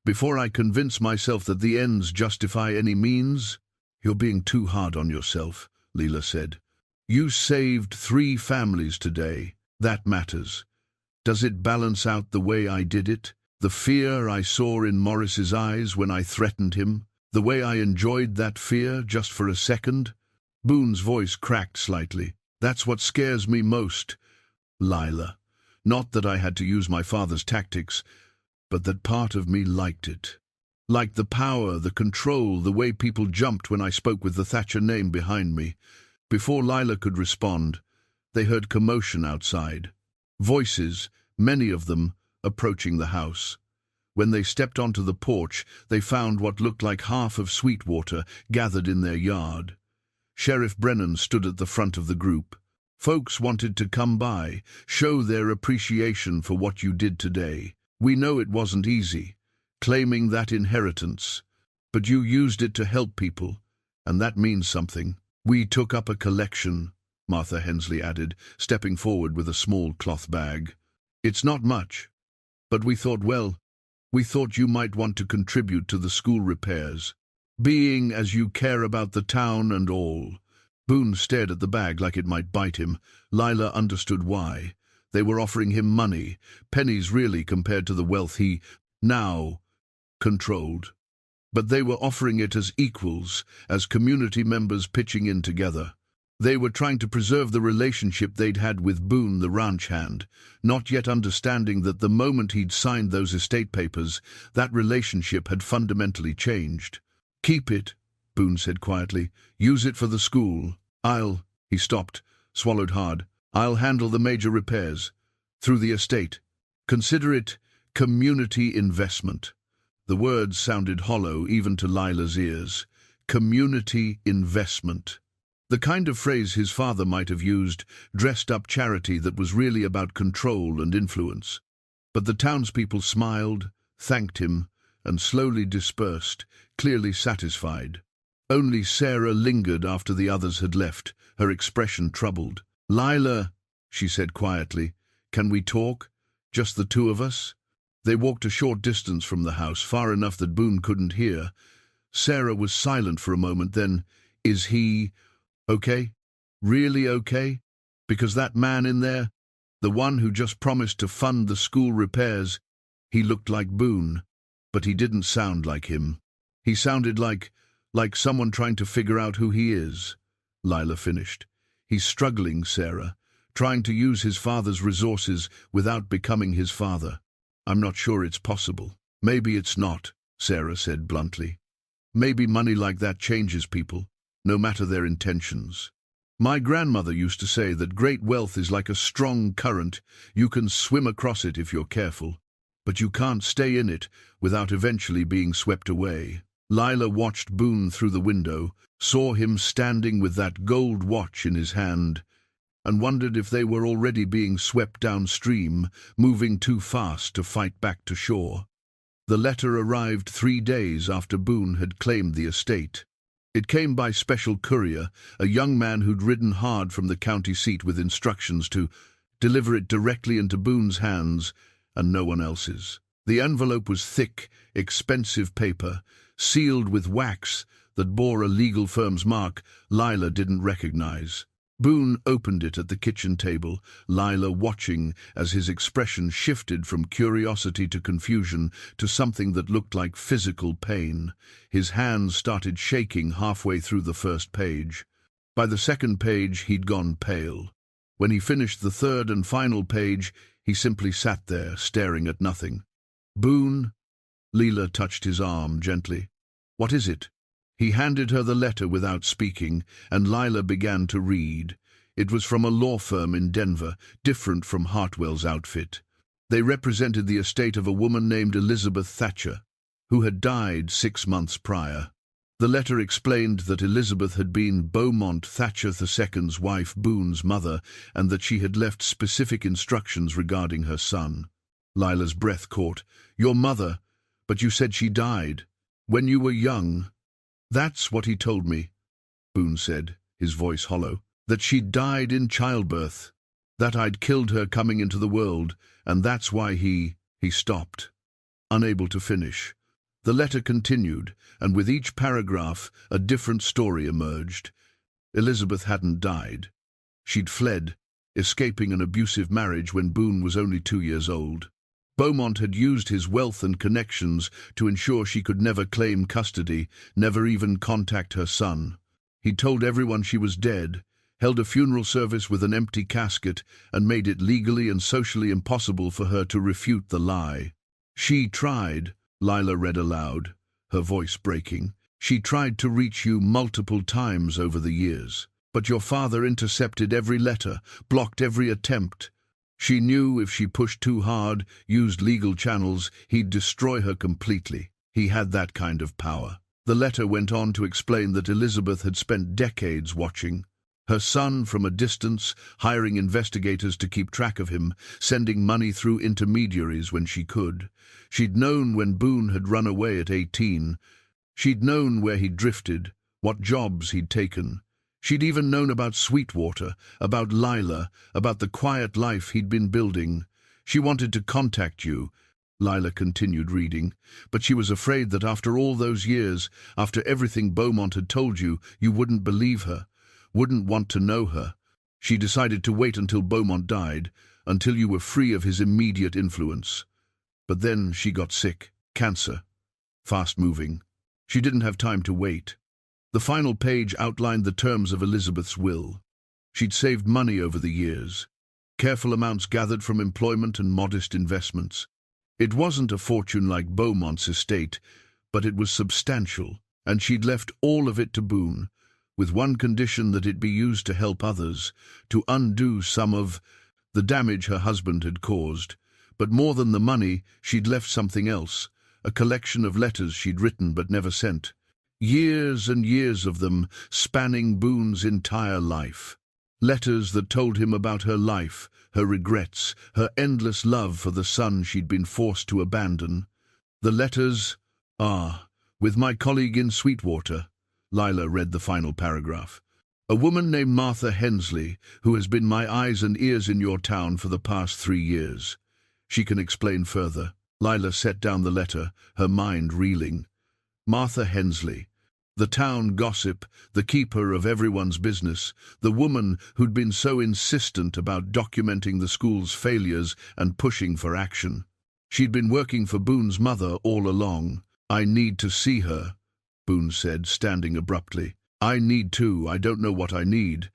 Before I convince myself that the ends justify any means?" "You're being too hard on yourself," Lila said. "You saved 3 families today. That matters. Does it balance out the way I did it? The fear I saw in Morris's eyes when I threatened him? The way I enjoyed that fear just for a second?" Boone's voice cracked slightly. "That's what scares me most, Lila. Not that I had to use my father's tactics, but that part of me liked it. Liked the power, the control, the way people jumped when I spoke with the Thatcher name behind me." Before Lila could respond, they heard commotion outside. Voices, many of them, approaching the house. When they stepped onto the porch, they found what looked like half of Sweetwater gathered in their yard. Sheriff Brennan stood at the front of the group. "Folks wanted to come by, show their appreciation for what you did today. We know it wasn't easy, claiming that inheritance, but you used it to help people, and that means something. We took up a collection," Martha Hensley added, stepping forward with a small cloth bag. "It's not much, but we thought you might want to contribute to the school repairs, being as you care about the town and all." Boone stared at the bag like it might bite him. Lila understood why. They were offering him money, pennies really compared to the wealth he now controlled. But they were offering it as equals, as community members pitching in together. They were trying to preserve the relationship they'd had with Boone the ranch hand, not yet understanding that the moment he'd signed those estate papers, that relationship had fundamentally changed. "Keep it," Boone said quietly. "Use it for the school. He stopped, swallowed hard. "I'll handle the major repairs. Through the estate. Consider it community investment." The words sounded hollow even to Lila's ears. Community investment. The kind of phrase his father might have used, dressed-up charity that was really about control and influence. But the townspeople smiled, thanked him, and slowly dispersed, clearly satisfied. Only Sarah lingered after the others had left, her expression troubled. "Lila," she said quietly, "can we talk? Just the two of us?" They walked a short distance from the house, far enough that Boone couldn't hear. Sarah was silent for a moment, then, "Is he okay? Really okay? Because that man in there, the one who just promised to fund the school repairs, he looked like Boone, but he didn't sound like him. He sounded like someone trying to figure out who he is," Lila finished. "He's struggling, Sarah, trying to use his father's resources without becoming his father. I'm not sure it's possible." "Maybe it's not," Sarah said bluntly. "Maybe money like that changes people, no matter their intentions. My grandmother used to say that great wealth is like a strong current. You can swim across it if you're careful, but you can't stay in it without eventually being swept away." Lila watched Boone through the window, saw him standing with that gold watch in his hand, and wondered if they were already being swept downstream, moving too fast to fight back to shore. The letter arrived 3 days after Boone had claimed the estate. It came by special courier, a young man who'd ridden hard from the county seat with instructions to deliver it directly into Boone's hands and no one else's. The envelope was thick, expensive paper, sealed with wax that bore a legal firm's mark Lila didn't recognize. Boone opened it at the kitchen table, Lila watching as his expression shifted from curiosity to confusion to something that looked like physical pain. His hands started shaking halfway through the first page. By the second page, he'd gone pale. When he finished the third and final page, he simply sat there, staring at nothing. "Boone?" Lila touched his arm gently. "What is it?" He handed her the letter without speaking, and Lila began to read. It was from a law firm in Denver, different from Hartwell's outfit. They represented the estate of a woman named Elizabeth Thatcher, who had died 6 months prior. The letter explained that Elizabeth had been Boone Thatcher II's wife, Boone's mother, and that she had left specific instructions regarding her son. Lila's breath caught. "Your mother? But you said she died when you were young." "That's what he told me," Boone said, his voice hollow. "That she'd died in childbirth. That I'd killed her coming into the world, and that's why he stopped." Unable to finish. The letter continued, and with each paragraph, a different story emerged. Elizabeth hadn't died. She'd fled, escaping an abusive marriage when Boone was only 2 years old. Beaumont had used his wealth and connections to ensure she could never claim custody, never even contact her son. He told everyone she was dead, held a funeral service with an empty casket, and made it legally and socially impossible for her to refute the lie. "She tried," Lila read aloud, her voice breaking. "She tried to reach you multiple times over the years. But your father intercepted every letter, blocked every attempt. She knew if she pushed too hard, used legal channels, he'd destroy her completely. He had that kind of power. The letter went on to explain that Elizabeth had spent decades watching her son from a distance, hiring investigators to keep track of him, sending money through intermediaries when she could. She'd known when Boone had run away at 18. She'd known where he'd drifted, what jobs he'd taken. She'd even known about Sweetwater, about Lila, about the quiet life he'd been building. She wanted to contact you, Lila continued reading, but she was afraid that after all those years, after everything Beaumont had told you, you wouldn't believe her, wouldn't want to know her. She decided to wait until Beaumont died, until you were free of his immediate influence. But then she got sick, cancer, fast-moving. She didn't have time to wait. The final page outlined the terms of Elizabeth's will. She'd saved money over the years, careful amounts gathered from employment and modest investments. It wasn't a fortune like Beaumont's estate, but it was substantial, and she'd left all of it to Boone, with one condition, that it be used to help others, to undo some of the damage her husband had caused. But more than the money, she'd left something else, a collection of letters she'd written but never sent. Years and years of them, spanning Boone's entire life. Letters that told him about her life, her regrets, her endless love for the son she'd been forced to abandon. The letters, with my colleague in Sweetwater. Lila read the final paragraph. A woman named Martha Hensley, who has been my eyes and ears in your town for the past 3 years. She can explain further. Lila set down the letter, her mind reeling. Martha Hensley, the town gossip, the keeper of everyone's business, the woman who'd been so insistent about documenting the school's failures and pushing for action. She'd been working for Boone's mother all along. I need to see her, Boone said, standing abruptly. I need to. I don't know what I need,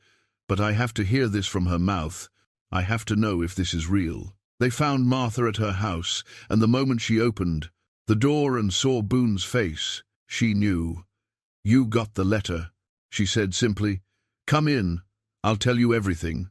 but I have to hear this from her mouth. I have to know if this is real. They found Martha at her house, and the moment she opened the door and saw Boone's face, she knew. You got the letter, she said simply. Come in. I'll tell you everything.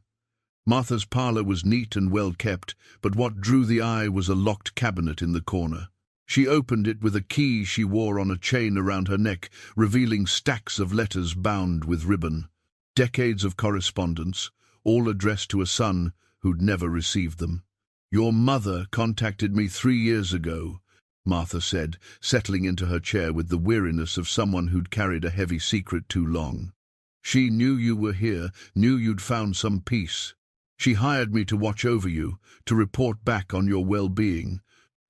Martha's parlor was neat and well kept, but what drew the eye was a locked cabinet in the corner. She opened it with a key she wore on a chain around her neck, revealing stacks of letters bound with ribbon. Decades of correspondence, all addressed to a son who'd never received them. Your mother contacted me 3 years ago, Martha said, settling into her chair with the weariness of someone who'd carried a heavy secret too long. She knew you were here, knew you'd found some peace. She hired me to watch over you, to report back on your well-being,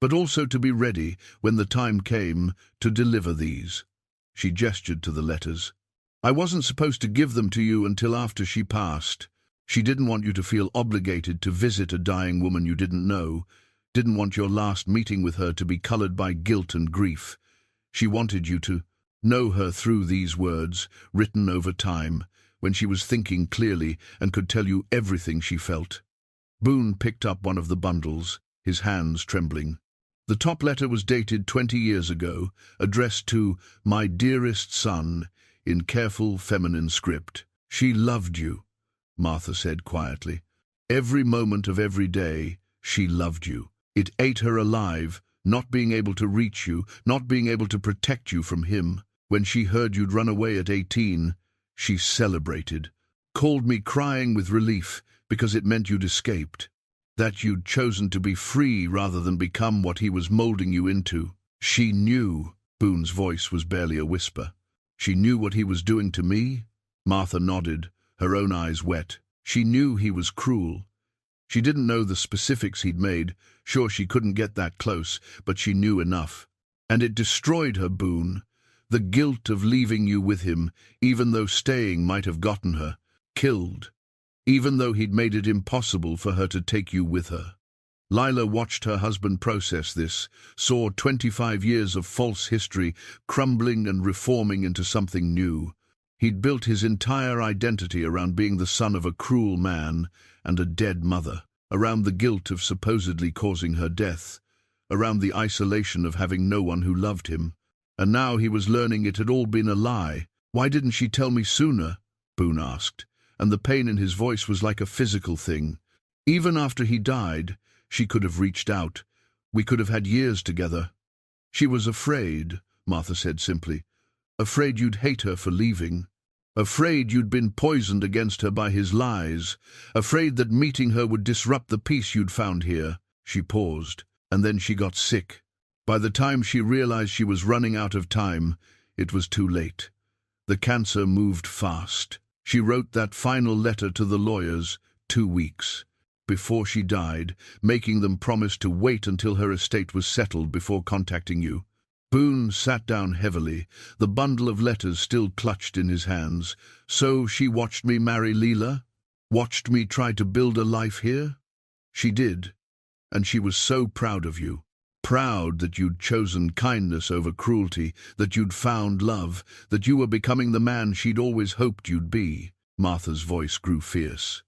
but also to be ready, when the time came, to deliver these. She gestured to the letters. I wasn't supposed to give them to you until after she passed. She didn't want you to feel obligated to visit a dying woman you didn't know, didn't want your last meeting with her to be colored by guilt and grief. She wanted you to know her through these words, written over time, when she was thinking clearly and could tell you everything she felt. Boone picked up one of the bundles, his hands trembling. The top letter was dated 20 years ago, addressed to my dearest son, in careful feminine script. She loved you, Martha said quietly. Every moment of every day, she loved you. It ate her alive, not being able to reach you, not being able to protect you from him. When she heard you'd run away at 18, she celebrated, called me crying with relief, because it meant you'd escaped. That you'd chosen to be free rather than become what he was molding you into. She knew. Boone's voice was barely a whisper. She knew what he was doing to me? Martha nodded, her own eyes wet. She knew he was cruel. She didn't know the specifics he'd made. Sure, she couldn't get that close, but she knew enough. And it destroyed her, Boone. The guilt of leaving you with him, even though staying might have gotten her killed. Even though he'd made it impossible for her to take you with her. Lila watched her husband process this, saw 25 years of false history crumbling and reforming into something new. He'd built his entire identity around being the son of a cruel man and a dead mother, around the guilt of supposedly causing her death, around the isolation of having no one who loved him. And now he was learning it had all been a lie. Why didn't she tell me sooner? Boone asked. And the pain in his voice was like a physical thing. Even after he died, she could have reached out. We could have had years together. She was afraid, Martha said simply. Afraid you'd hate her for leaving. Afraid you'd been poisoned against her by his lies. Afraid that meeting her would disrupt the peace you'd found here. She paused, and then she got sick. By the time she realized she was running out of time, it was too late. The cancer moved fast. She wrote that final letter to the lawyers 2 weeks before she died, making them promise to wait until her estate was settled before contacting you. Boone sat down heavily, the bundle of letters still clutched in his hands. So she watched me marry Lila? Watched me try to build a life here? She did, and she was so proud of you. Proud that you'd chosen kindness over cruelty, that you'd found love, that you were becoming the man she'd always hoped you'd be. Martha's voice grew fierce.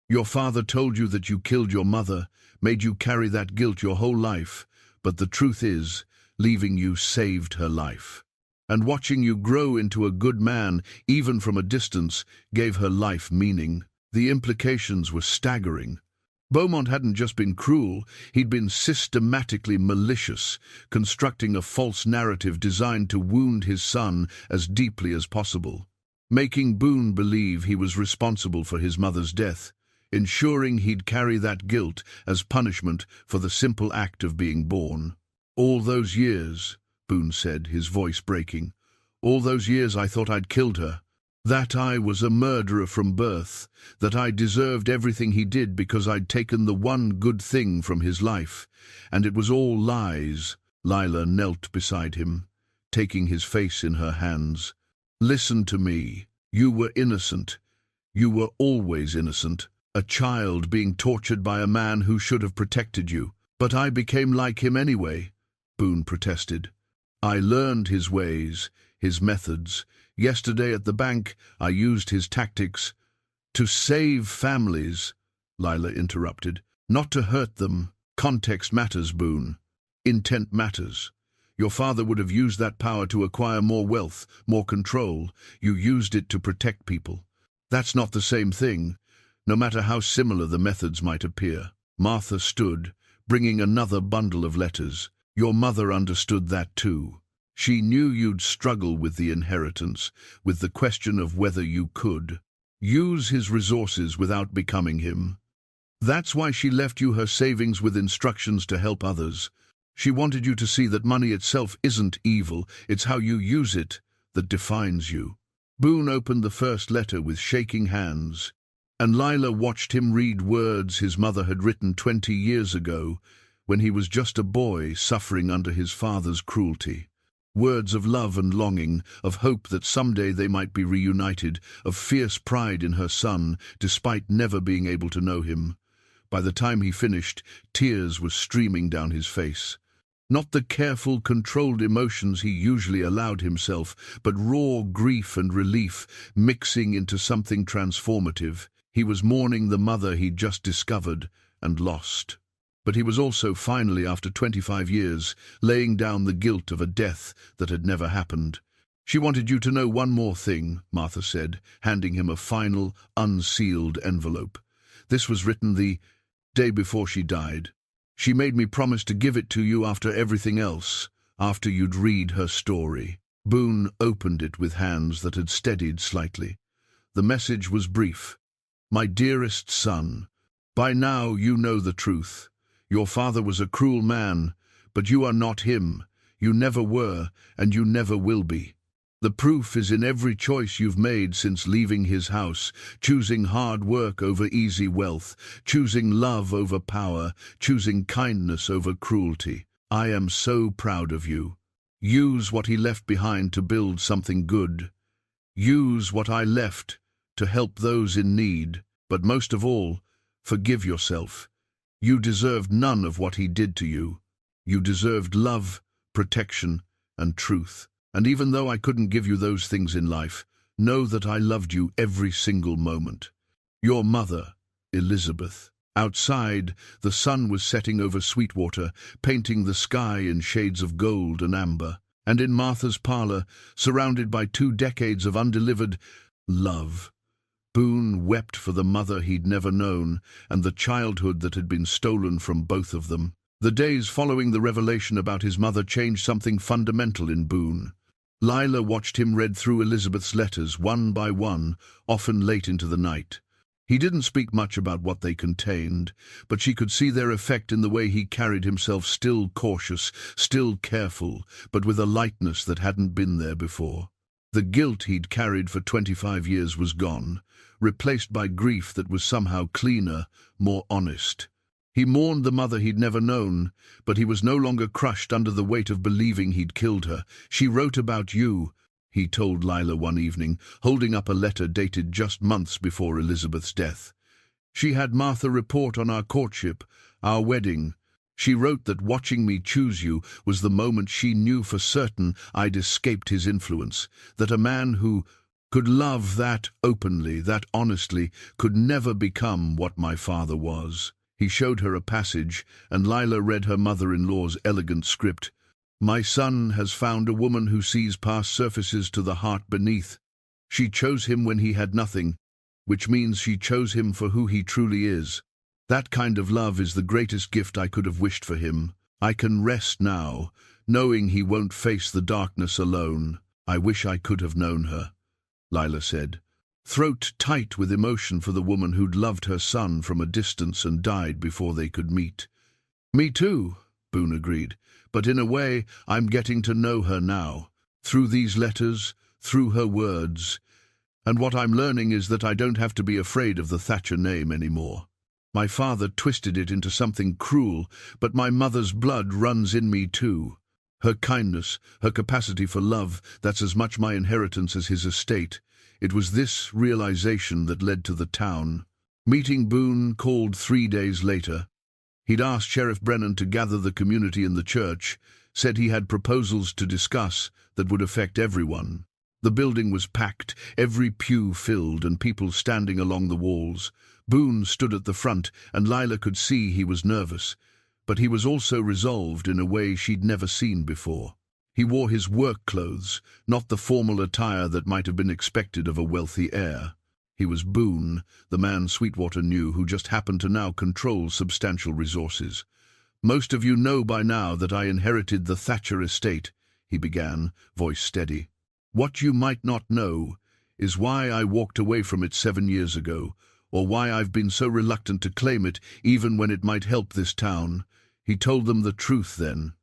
Your father told you that you killed your mother, made you carry that guilt your whole life, but the truth is, leaving you saved her life. And watching you grow into a good man, even from a distance, gave her life meaning. The implications were staggering. Beaumont hadn't just been cruel, he'd been systematically malicious, constructing a false narrative designed to wound his son as deeply as possible. Making Boone believe he was responsible for his mother's death, ensuring he'd carry that guilt as punishment for the simple act of being born. All those years, Boone said, his voice breaking, all those years I thought I'd killed her. That I was a murderer from birth, that I deserved everything he did because I'd taken the one good thing from his life, and it was all lies. Lila knelt beside him, taking his face in her hands. Listen to me. You were innocent. You were always innocent. A child being tortured by a man who should have protected you. But I became like him anyway, Boone protested. I learned his ways, his methods. Yesterday at the bank, I used his tactics to save families, Lila interrupted. Not to hurt them. Context matters, Boone. Intent matters. Your father would have used that power to acquire more wealth, more control. You used it to protect people. That's not the same thing, no matter how similar the methods might appear. Martha stood, bringing another bundle of letters. Your mother understood that too. She knew you'd struggle with the inheritance, with the question of whether you could use his resources without becoming him. That's why she left you her savings with instructions to help others. She wanted you to see that money itself isn't evil, it's how you use it that defines you. Boone opened the first letter with shaking hands, and Lila watched him read words his mother had written 20 years ago, when he was just a boy suffering under his father's cruelty. Words of love and longing, of hope that someday they might be reunited, of fierce pride in her son, despite never being able to know him. By the time he finished, tears were streaming down his face. Not the careful, controlled emotions he usually allowed himself, but raw grief and relief mixing into something transformative. He was mourning the mother he'd just discovered and lost. But he was also finally, after 25 years, laying down the guilt of a death that had never happened. She wanted you to know one more thing, Martha said, handing him a final, unsealed envelope. This was written the day before she died. She made me promise to give it to you after everything else, after you'd read her story. Boone opened it with hands that had steadied slightly. The message was brief. My dearest son, by now you know the truth. Your father was a cruel man, but you are not him. You never were, and you never will be. The proof is in every choice you've made since leaving his house, choosing hard work over easy wealth, choosing love over power, choosing kindness over cruelty. I am so proud of you. Use what he left behind to build something good. Use what I left to help those in need, but most of all, forgive yourself. You deserved none of what he did to you. You deserved love, protection, and truth. And even though I couldn't give you those things in life, know that I loved you every single moment. Your mother, Elizabeth. Outside, the sun was setting over Sweetwater, painting the sky in shades of gold and amber. And in Martha's parlor, surrounded by 2 decades of undelivered love, Boone wept for the mother he'd never known and the childhood that had been stolen from both of them. The days following the revelation about his mother changed something fundamental in Boone. Lila watched him read through Elizabeth's letters one by one, often late into the night. He didn't speak much about what they contained, but she could see their effect in the way he carried himself, still cautious, still careful, but with a lightness that hadn't been there before. The guilt he'd carried for 25 years was gone, replaced by grief that was somehow cleaner, more honest. He mourned the mother he'd never known, but he was no longer crushed under the weight of believing he'd killed her. "She wrote about you," he told Lila one evening, holding up a letter dated just months before Elizabeth's death. "She had Martha report on our courtship, our wedding. She wrote that watching me choose you was the moment she knew for certain I'd escaped his influence, that a man who could love that openly, that honestly, could never become what my father was." He showed her a passage, and Lila read her mother-in-law's elegant script. "My son has found a woman who sees past surfaces to the heart beneath. She chose him when he had nothing, which means she chose him for who he truly is. That kind of love is the greatest gift I could have wished for him. I can rest now, knowing he won't face the darkness alone. I wish I could have known her," Lila said, throat tight with emotion for the woman who'd loved her son from a distance and died before they could meet. "Me too," Boone agreed, "but in a way I'm getting to know her now, through these letters, through her words. And what I'm learning is that I don't have to be afraid of the Thatcher name anymore. My father twisted it into something cruel, but my mother's blood runs in me too. Her kindness, her capacity for love, that's as much my inheritance as his estate. It was this realization that led to the town." Meeting Boone called 3 days later. He'd asked Sheriff Brennan to gather the community in the church, said he had proposals to discuss that would affect everyone. The building was packed, every pew filled, and people standing along the walls. Boone stood at the front, and Lila could see he was nervous, but he was also resolved in a way she'd never seen before. He wore his work clothes, not the formal attire that might have been expected of a wealthy heir. He was Boone, the man Sweetwater knew, who just happened to now control substantial resources. "Most of you know by now that I inherited the Thatcher estate," he began, voice steady. "What you might not know is why I walked away from it 7 years ago, or why I've been so reluctant to claim it, even when it might help this town." He told them the truth then.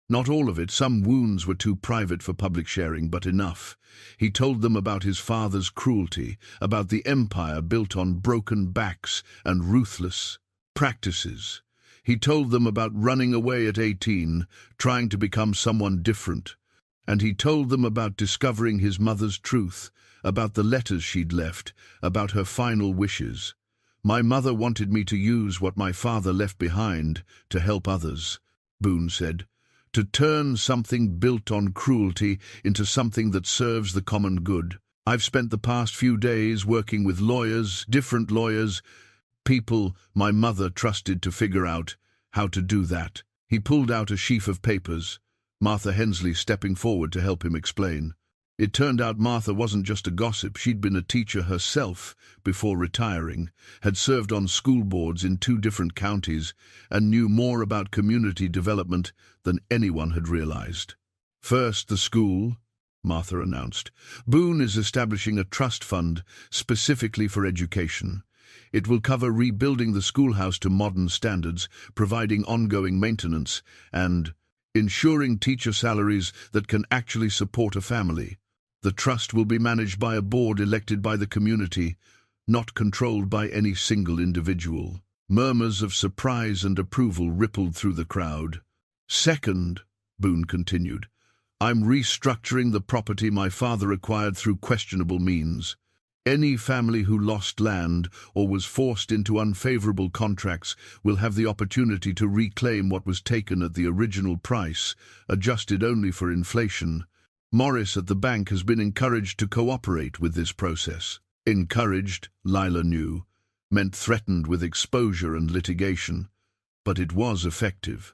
Not all of it, some wounds were too private for public sharing, but enough. He told them about his father's cruelty, about the empire built on broken backs and ruthless practices. He told them about running away at 18, trying to become someone different. And he told them about discovering his mother's truth, about the letters she'd left, about her final wishes. "My mother wanted me to use what my father left behind to help others," Boone said. "To turn something built on cruelty into something that serves the common good. I've spent the past few days working with lawyers, different lawyers, people my mother trusted to figure out how to do that." He pulled out a sheaf of papers, Martha Hensley stepping forward to help him explain. It turned out Martha wasn't just a gossip. She'd been a teacher herself before retiring, had served on school boards in 2 different counties, and knew more about community development than anyone had realized. "First, the school," Martha announced. "Boone is establishing a trust fund specifically for education. It will cover rebuilding the schoolhouse to modern standards, providing ongoing maintenance, and ensuring teacher salaries that can actually support a family. The trust will be managed by a board elected by the community, not controlled by any single individual." Murmurs of surprise and approval rippled through the crowd. "Second," Boone continued, "I'm restructuring the property my father acquired through questionable means. Any family who lost land or was forced into unfavorable contracts will have the opportunity to reclaim what was taken at the original price, adjusted only for inflation. Morris at the bank has been encouraged to cooperate with this process." Encouraged, Lila knew, meant threatened with exposure and litigation, but it was effective.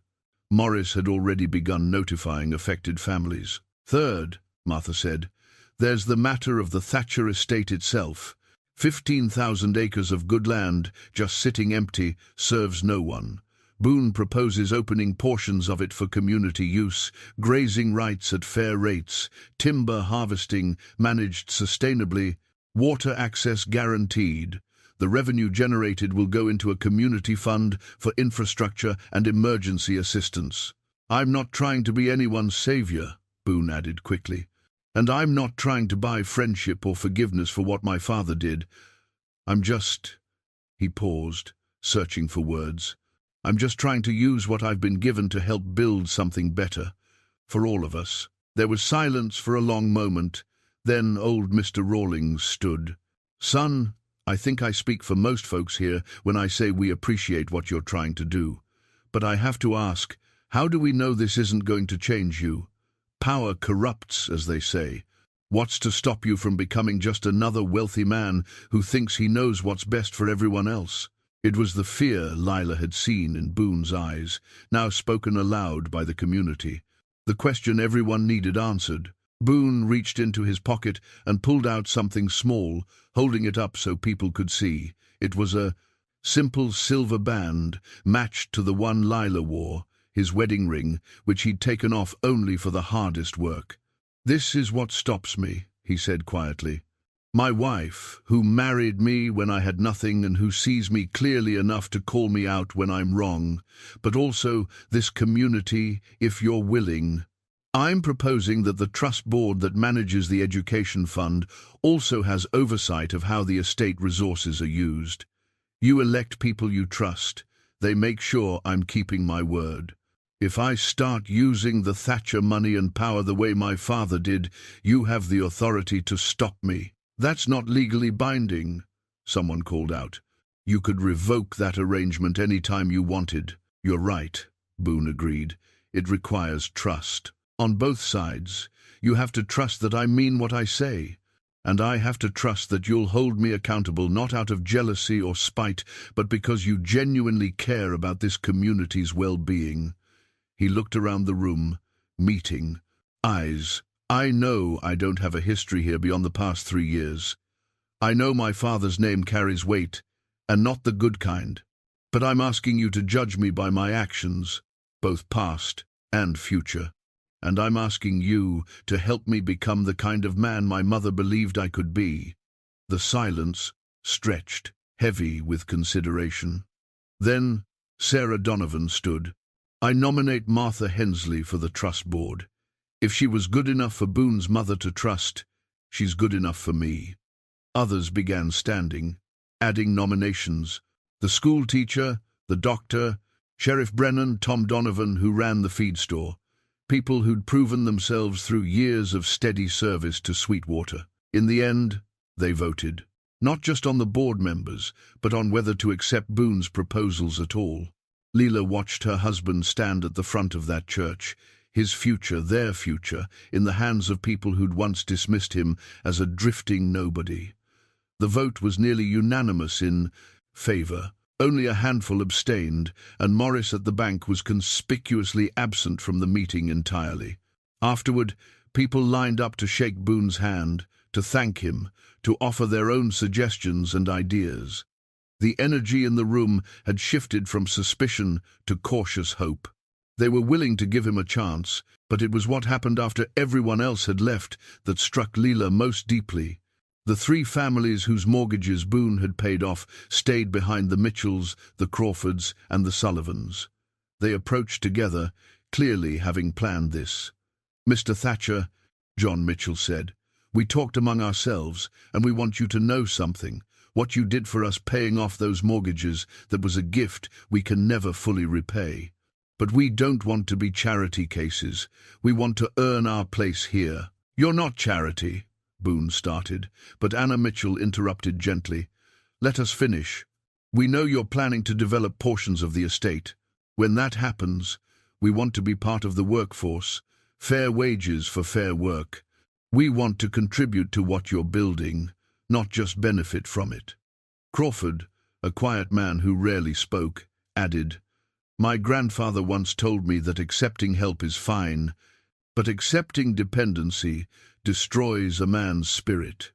Morris had already begun notifying affected families. "Third," Martha said, "there's the matter of the Thatcher estate itself. 15,000 acres of good land, just sitting empty, serves no one. Boone proposes opening portions of it for community use, grazing rights at fair rates, timber harvesting managed sustainably, water access guaranteed. The revenue generated will go into a community fund for infrastructure and emergency assistance. I'm not trying to be anyone's savior, Boone added quickly. And I'm not trying to buy friendship or forgiveness for what my father did. I'm just... He paused, searching for words. I'm just trying to use what I've been given to help build something better. For all of us. There was silence for a long moment. Then old Mr. Rawlings stood. Son, I think I speak for most folks here when I say we appreciate what you're trying to do. But I have to ask, how do we know this isn't going to change you? Power corrupts, as they say. What's to stop you from becoming just another wealthy man who thinks he knows what's best for everyone else? It was the fear Lila had seen in Boone's eyes, now spoken aloud by the community. The question everyone needed answered. Boone reached into his pocket and pulled out something small, holding it up so people could see. It was a simple silver band, matched to the one Lila wore, his wedding ring, which he'd taken off only for the hardest work. "This is what stops me," he said quietly. "My wife, who married me when I had nothing and who sees me clearly enough to call me out when I'm wrong, but also this community, if you're willing. I'm proposing that the trust board that manages the education fund also has oversight of how the estate resources are used. You elect people you trust. They make sure I'm keeping my word. If I start using the Thatcher money and power the way my father did, you have the authority to stop me." "That's not legally binding," someone called out. "You could revoke that arrangement any time you wanted." "You're right," Boone agreed. "It requires trust. On both sides, you have to trust that I mean what I say. And I have to trust that you'll hold me accountable not out of jealousy or spite, but because you genuinely care about this community's well-being." He looked around the room, meeting eyes. "I know I don't have a history here beyond the past 3 years. I know my father's name carries weight, and not the good kind. But I'm asking you to judge me by my actions, both past and future. And I'm asking you to help me become the kind of man my mother believed I could be." The silence stretched, heavy with consideration. Then Sarah Donovan stood. "I nominate Martha Hensley for the trust board. If she was good enough for Boone's mother to trust, she's good enough for me." Others began standing, adding nominations. The school teacher, the doctor, Sheriff Brennan, Tom Donovan, who ran the feed store. People who'd proven themselves through years of steady service to Sweetwater. In the end, they voted. Not just on the board members, but on whether to accept Boone's proposals at all. Lila watched her husband stand at the front of that church, his future, their future, in the hands of people who'd once dismissed him as a drifting nobody. The vote was nearly unanimous in favor. Only a handful abstained, and Morris at the bank was conspicuously absent from the meeting entirely. Afterward, people lined up to shake Boone's hand, to thank him, to offer their own suggestions and ideas. The energy in the room had shifted from suspicion to cautious hope. They were willing to give him a chance, but it was what happened after everyone else had left that struck Lila most deeply. The 3 families whose mortgages Boone had paid off stayed behind the Mitchells, the Crawfords, and the Sullivans. They approached together, clearly having planned this. "Mr. Thatcher," John Mitchell said, "we talked among ourselves, and we want you to know something. What you did for us paying off those mortgages, that was a gift we can never fully repay. But we don't want to be charity cases. We want to earn our place here." "You're not charity," Boone started, but Anna Mitchell interrupted gently. "Let us finish. We know you're planning to develop portions of the estate. When that happens, we want to be part of the workforce. Fair wages for fair work. We want to contribute to what you're building, not just benefit from it." Crawford, a quiet man who rarely spoke, added, "My grandfather once told me that accepting help is fine, but accepting dependency destroys a man's spirit.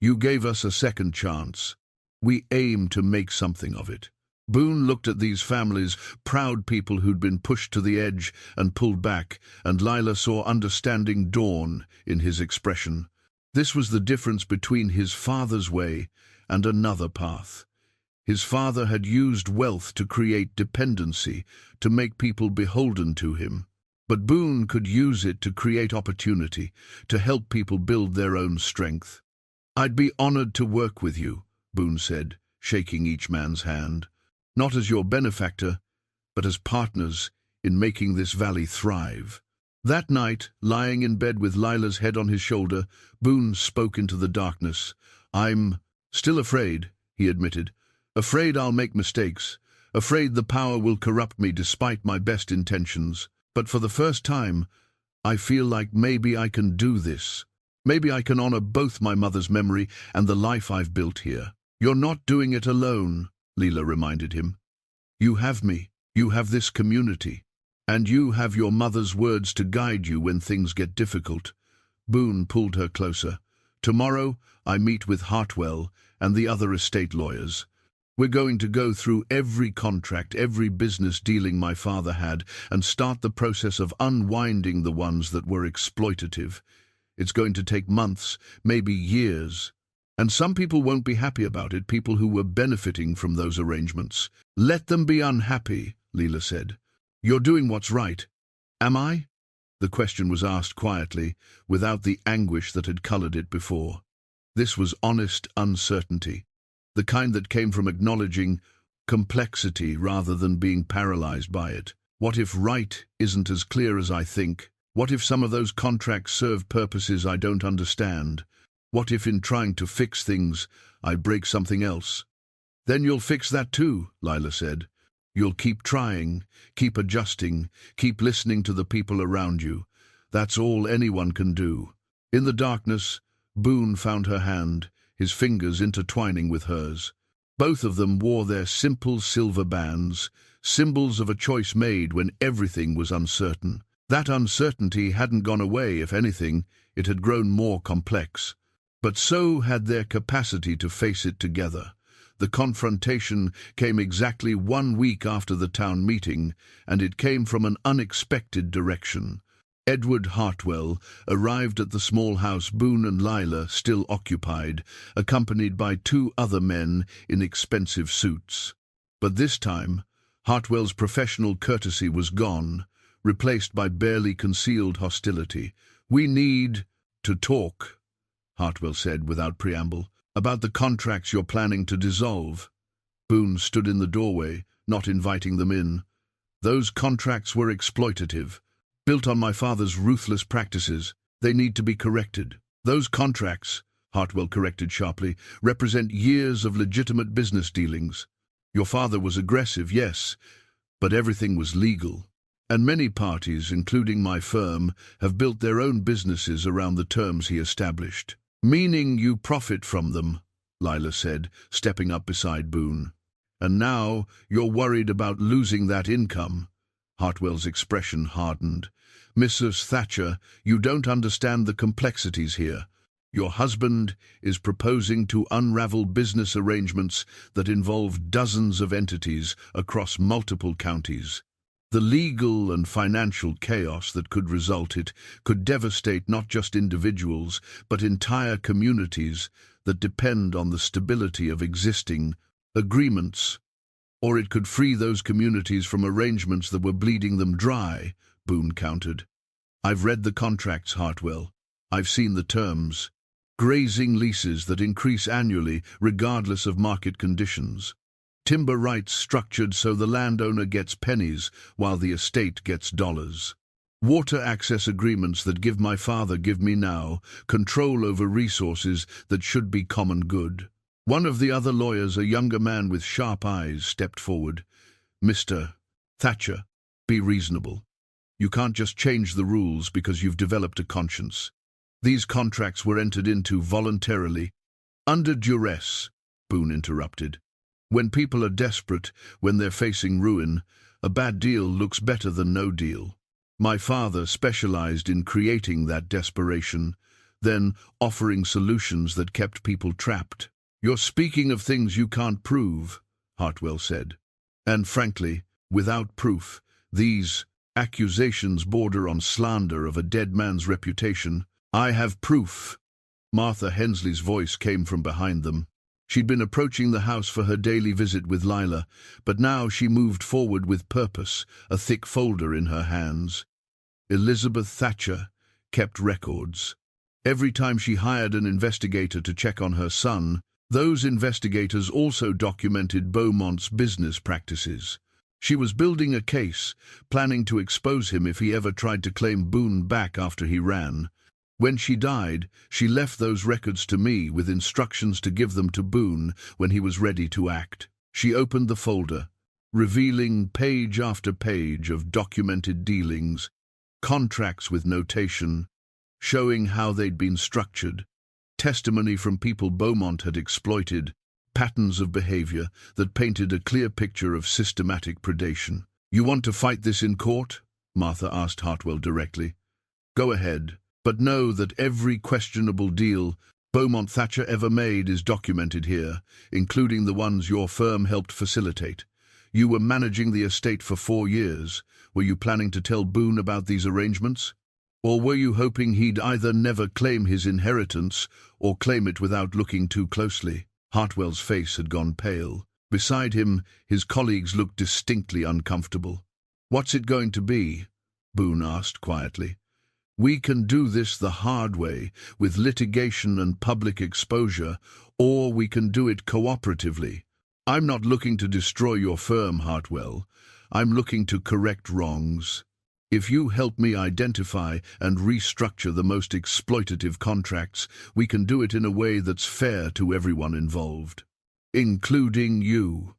You gave us a second chance. We aim to make something of it." Boone looked at these families, proud people who'd been pushed to the edge and pulled back, and Lila saw understanding dawn in his expression. This was the difference between his father's way and another path. His father had used wealth to create dependency, to make people beholden to him. But Boone could use it to create opportunity, to help people build their own strength. "I'd be honored to work with you," Boone said, shaking each man's hand. "Not as your benefactor, but as partners in making this valley thrive." That night, lying in bed with Lila's head on his shoulder, Boone spoke into the darkness. "I'm still afraid," he admitted. "Afraid I'll make mistakes. Afraid the power will corrupt me despite my best intentions. But for the first time, I feel like maybe I can do this. Maybe I can honor both my mother's memory and the life I've built here." "You're not doing it alone," Lila reminded him. "You have me, you have this community, and you have your mother's words to guide you when things get difficult." Boone pulled her closer. "Tomorrow, I meet with Hartwell and the other estate lawyers. We're going to go through every contract, every business dealing my father had, and start the process of unwinding the ones that were exploitative. It's going to take months, maybe years. And some people won't be happy about it, people who were benefiting from those arrangements." "Let them be unhappy," Lila said. "You're doing what's right." "Am I?" The question was asked quietly, without the anguish that had colored it before. This was honest uncertainty, the kind that came from acknowledging complexity rather than being paralyzed by it. What if right isn't as clear as I think? What if some of those contracts serve purposes I don't understand? What if in trying to fix things, I break something else? "Then you'll fix that too," Lila said. "You'll keep trying, keep adjusting, keep listening to the people around you. That's all anyone can do." In the darkness, Boone found her hand, his fingers intertwining with hers. Both of them wore their simple silver bands, symbols of a choice made when everything was uncertain. That uncertainty hadn't gone away, if anything, it had grown more complex. But so had their capacity to face it together. The confrontation came exactly 1 week after the town meeting, and it came from an unexpected direction. Edward Hartwell arrived at the small house Boone and Lila still occupied, accompanied by 2 other men in expensive suits. But this time, Hartwell's professional courtesy was gone, replaced by barely concealed hostility. "We need to talk," Hartwell said without preamble, "about the contracts you're planning to dissolve." Boone stood in the doorway, not inviting them in. "Those contracts were exploitative, built on my father's ruthless practices. They need to be corrected." "Those contracts," Hartwell corrected sharply, "represent years of legitimate business dealings. Your father was aggressive, yes, but everything was legal. And many parties, including my firm, have built their own businesses around the terms he established." "Meaning you profit from them," Lila said, stepping up beside Boone. "And now you're worried about losing that income." Hartwell's expression hardened. "Mrs. Thatcher, you don't understand the complexities here. Your husband is proposing to unravel business arrangements that involve dozens of entities across multiple counties. The legal and financial chaos that could result it could devastate not just individuals, but entire communities that depend on the stability of existing agreements. Or it could free those communities from arrangements that were bleeding them dry," Boone countered. "I've read the contracts, Hartwell. I've seen the terms. Grazing leases that increase annually regardless of market conditions. Timber rights structured so the landowner gets pennies while the estate gets dollars. Water access agreements that give my father, give me now, control over resources that should be common good." One of the other lawyers, a younger man with sharp eyes, stepped forward. "Mr. Thatcher, be reasonable. You can't just change the rules because you've developed a conscience. These contracts were entered into voluntarily." "Under duress," Boone interrupted. "When people are desperate, when they're facing ruin, a bad deal looks better than no deal. My father specialized in creating that desperation. then offering solutions that kept people trapped. "You're speaking of things you can't prove," Hartwell said. "And frankly, without proof, these accusations border on slander of a dead man's reputation." "I have proof." Martha Hensley's voice came from behind them. She'd been approaching the house for her daily visit with Lila, but now she moved forward with purpose, a thick folder in her hands. Elizabeth Thatcher kept records. Every time she hired an investigator to check on her son, those investigators also documented Beaumont's business practices. She was building a case, planning to expose him if he ever tried to claim Boone back after he ran. When she died, she left those records to me with instructions to give them to Boone when he was ready to act. She opened the folder, revealing page after page of documented dealings, contracts with notation, showing how they'd been structured, testimony from people Beaumont had exploited, patterns of behavior that painted a clear picture of systematic predation. "You want to fight this in court?" Martha asked Hartwell directly. "Go ahead. But know that every questionable deal Beaumont Thatcher ever made is documented here, including the ones your firm helped facilitate. You were managing the estate for 4 years. Were you planning to tell Boone about these arrangements? Or were you hoping he'd either never claim his inheritance or claim it without looking too closely?" Hartwell's face had gone pale. Beside him, his colleagues looked distinctly uncomfortable. "What's it going to be?" Boone asked quietly. "We can do this the hard way, with litigation and public exposure, or we can do it cooperatively. I'm not looking to destroy your firm, Hartwell. I'm looking to correct wrongs. If you help me identify and restructure the most exploitative contracts, we can do it in a way that's fair to everyone involved, including you."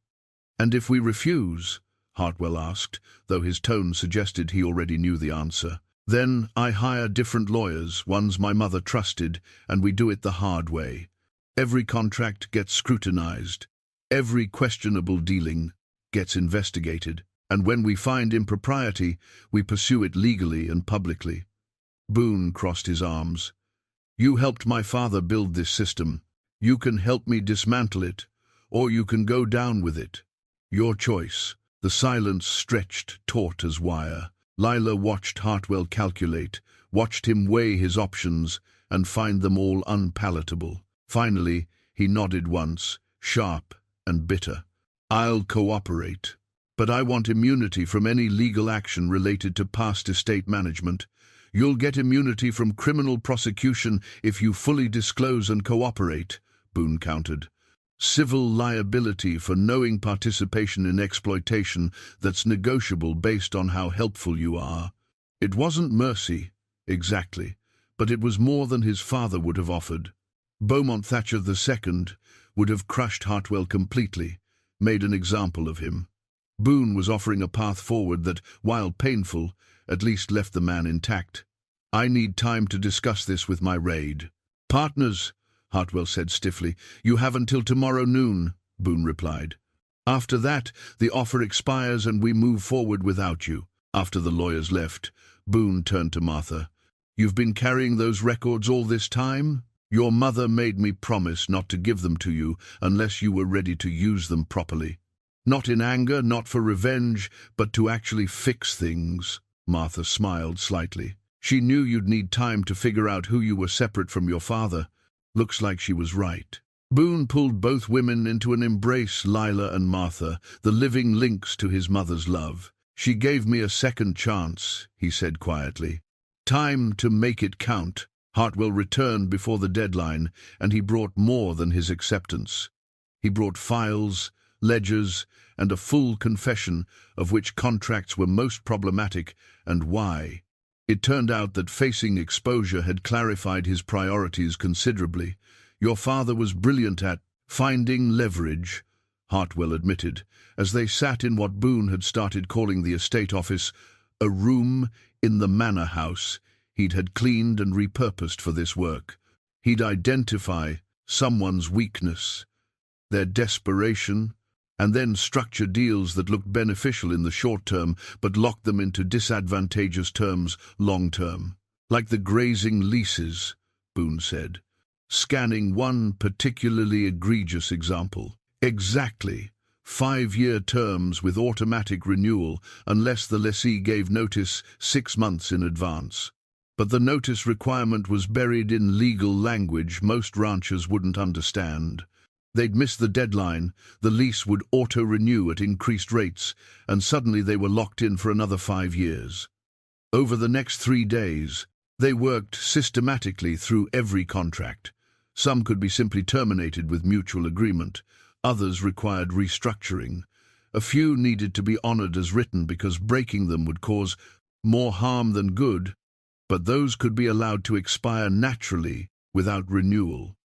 "And if we refuse?" Hartwell asked, though his tone suggested he already knew the answer. "Then I hire different lawyers, ones my mother trusted, and we do it the hard way. Every contract gets scrutinized. Every questionable dealing gets investigated. And when we find impropriety, we pursue it legally and publicly." Boone crossed his arms. "You helped my father build this system. You can help me dismantle it, or you can go down with it. Your choice." The silence stretched taut as wire. Lila watched Hartwell calculate, watched him weigh his options and find them all unpalatable. Finally, he nodded once, sharp and bitter. "I'll cooperate, but I want immunity from any legal action related to past estate management. You'll get immunity from criminal prosecution if you fully disclose and cooperate," Boone countered. "Civil liability for knowing participation in exploitation that's negotiable based on how helpful you are." It wasn't mercy, exactly, but it was more than his father would have offered. Beaumont Thatcher II would have crushed Hartwell completely, made an example of him. Boone was offering a path forward that, while painful, at least left the man intact. "I need time to discuss this with my raid." "Partners," Hartwell said stiffly. "You have until tomorrow noon," Boone replied. "After that, the offer expires and we move forward without you." After the lawyers left, Boone turned to Martha. "You've been carrying those records all this time? Your mother made me promise not to give them to you unless you were ready to use them properly. Not in anger, not for revenge, but to actually fix things." Martha smiled slightly. "She knew you'd need time to figure out who you were separate from your father." Looks like she was right. Boone pulled both women into an embrace. Lila and Martha, the living links to his mother's love. "She gave me a second chance," he said quietly. "Time to make it count." Hartwell returned before the deadline, and he brought more than his acceptance. He brought files, ledgers, and a full confession of which contracts were most problematic and why. It turned out that facing exposure had clarified his priorities considerably. "Your father was brilliant at finding leverage," Hartwell admitted, as they sat in what Boone had started calling the estate office, a room in the manor house he'd had cleaned and repurposed for this work. He'd identify someone's weakness, their desperation, and then structure deals that looked beneficial in the short term but locked them into disadvantageous terms long term. Like the grazing leases Boone said, scanning one particularly egregious example. Exactly. 5-year terms with automatic renewal unless the lessee gave notice 6 months in advance. But the notice requirement was buried in legal language most ranchers wouldn't understand. They'd miss the deadline, the lease would auto-renew at increased rates, and suddenly they were locked in for another 5 years. Over the next 3 days, they worked systematically through every contract. Some could be simply terminated with mutual agreement. Others required restructuring. A few needed to be honored as written because breaking them would cause more harm than good, but those could be allowed to expire naturally without renewal.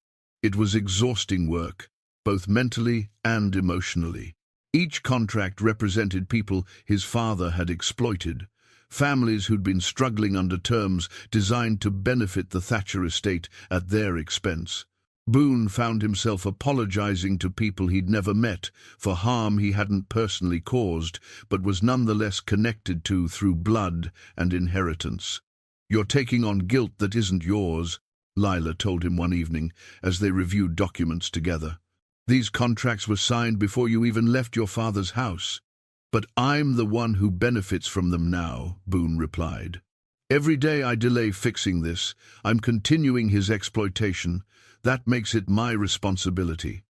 It was exhausting work, both mentally and emotionally. Each contract represented people his father had exploited, families who'd been struggling under terms designed to benefit the Thatcher estate at their expense. Boone found himself apologizing to people he'd never met for harm he hadn't personally caused, but was nonetheless connected to through blood and inheritance. "You're taking on guilt that isn't yours," Lila told him one evening as they reviewed documents together. "These contracts were signed before you even left your father's house." "But I'm the one who benefits from them now," Boone replied. "Every day I delay fixing this, I'm continuing his exploitation. That makes it my responsibility."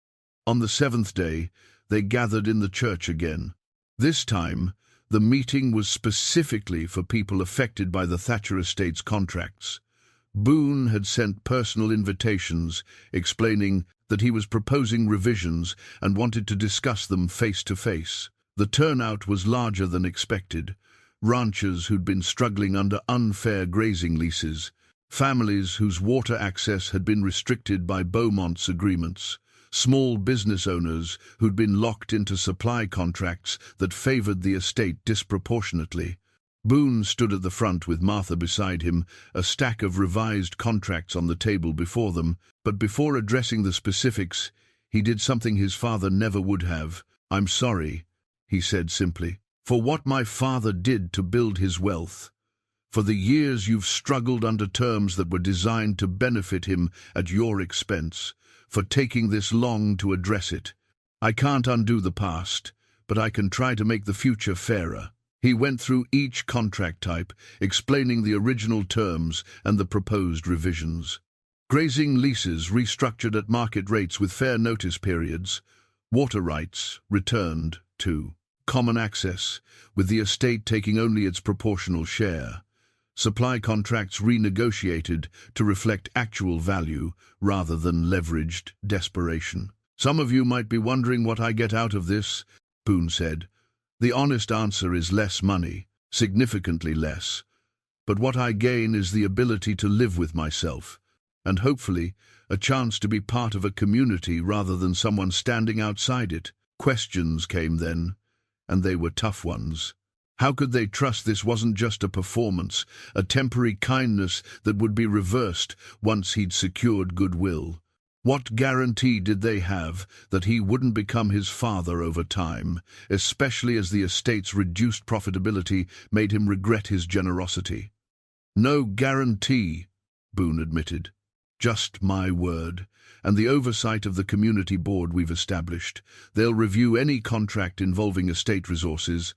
On the 7th day, they gathered in the church again. This time, the meeting was specifically for people affected by the Thatcher estate's contracts. Boone had sent personal invitations explaining that he was proposing revisions and wanted to discuss them face to face. The turnout was larger than expected. Ranchers who'd been struggling under unfair grazing leases, families whose water access had been restricted by Beaumont's agreements, small business owners who'd been locked into supply contracts that favored the estate disproportionately. Boone stood at the front with Martha beside him, a stack of revised contracts on the table before them, but before addressing the specifics, he did something his father never would have. "I'm sorry," he said simply, "for what my father did to build his wealth. For the years you've struggled under terms that were designed to benefit him at your expense. For taking this long to address it. I can't undo the past, but I can try to make the future fairer." He went through each contract type, explaining the original terms and the proposed revisions. Grazing leases restructured at market rates with fair notice periods. Water rights returned to common access, with the estate taking only its proportional share. Supply contracts renegotiated to reflect actual value rather than leveraged desperation. "Some of you might be wondering what I get out of this," Boone said. "The honest answer is less money, significantly less. But what I gain is the ability to live with myself, and hopefully a chance to be part of a community rather than someone standing outside it." Questions came then, and they were tough ones. How could they trust this wasn't just a performance, a temporary kindness that would be reversed once he'd secured goodwill? What guarantee did they have that he wouldn't become his father over time, especially as the estate's reduced profitability made him regret his generosity? "No guarantee," Boone admitted. "Just my word, and the oversight of the community board we've established. They'll review any contract involving estate resources.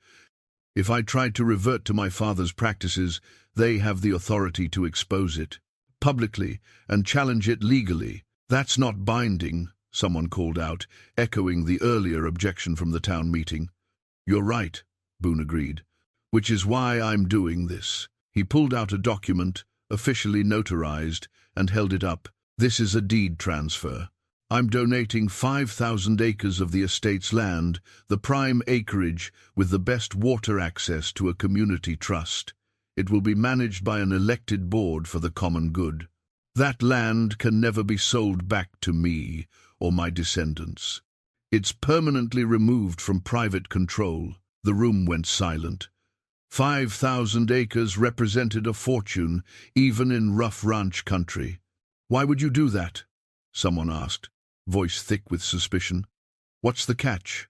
If I tried to revert to my father's practices, they have the authority to expose it publicly and challenge it legally." "That's not binding," someone called out, echoing the earlier objection from the town meeting. "You're right," Boone agreed, "which is why I'm doing this." He pulled out a document, officially notarized, and held it up. "This is a deed transfer. I'm donating 5,000 acres of the estate's land, the prime acreage with the best water access, to a community trust. It will be managed by an elected board for the common good. That land can never be sold back to me or my descendants. It's permanently removed from private control." The room went silent. 5,000 acres represented a fortune, even in rough ranch country. "Why would you do that?" someone asked, voice thick with suspicion. "What's the catch?"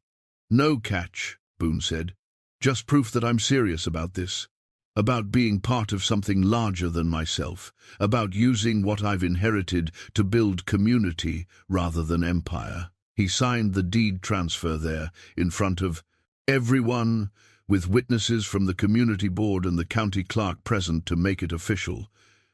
"No catch," Boone said. "Just proof that I'm serious about this." about being part of something larger than myself, about using what I've inherited to build community rather than empire. He signed the deed transfer there in front of everyone, with witnesses from the community board and the county clerk present to make it official.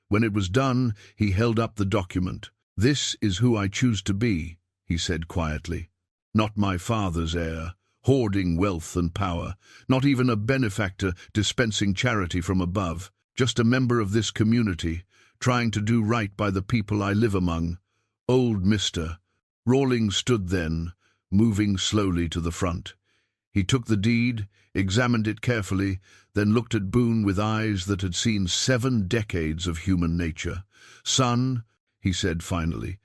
When it was done, he held up the document. "This is who I choose to be," he said quietly. "Not my father's heir, hoarding wealth and power, not even a benefactor dispensing charity from above, just a member of this community, trying to do right by the people I live among. Old Mr." Rawlings stood then, moving slowly to the front. He took the deed, examined it carefully, then looked at Boone with eyes that had seen 7 decades of human nature. "Son," he said finally,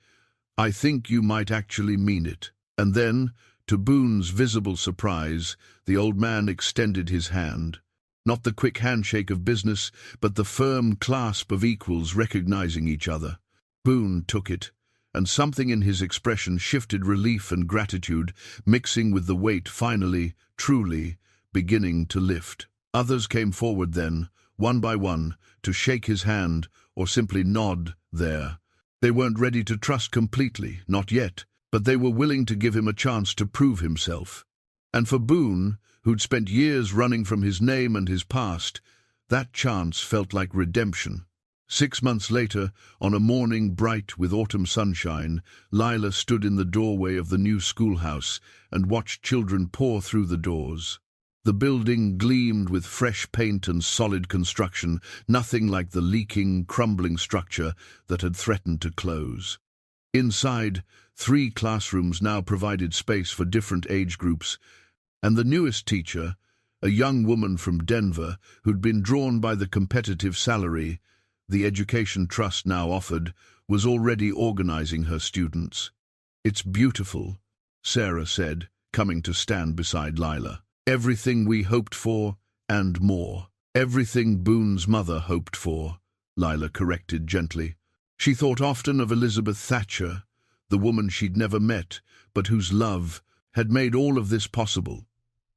"I think you might actually mean it." And then, to Boone's visible surprise, the old man extended his hand. Not the quick handshake of business, but the firm clasp of equals recognizing each other. Boone took it, and something in his expression shifted relief and gratitude, mixing with the weight finally, truly, beginning to lift. Others came forward then, one by one, to shake his hand or simply nod there. They weren't ready to trust completely, not yet, but they were willing to give him a chance to prove himself. And for Boone, who'd spent years running from his name and his past, that chance felt like redemption. 6 months later, on a morning bright with autumn sunshine, Lila stood in the doorway of the new schoolhouse and watched children pour through the doors. The building gleamed with fresh paint and solid construction, nothing like the leaking, crumbling structure that had threatened to close. Inside, 3 classrooms now provided space for different age groups, and the newest teacher, a young woman from Denver who'd been drawn by the competitive salary the education trust now offered, was already organizing her students. "It's beautiful," Sarah said, coming to stand beside Lila. "Everything we hoped for, and more." "Everything Boone's mother hoped for," Lila corrected gently. She thought often of Elizabeth Thatcher, the woman she'd never met, but whose love had made all of this possible.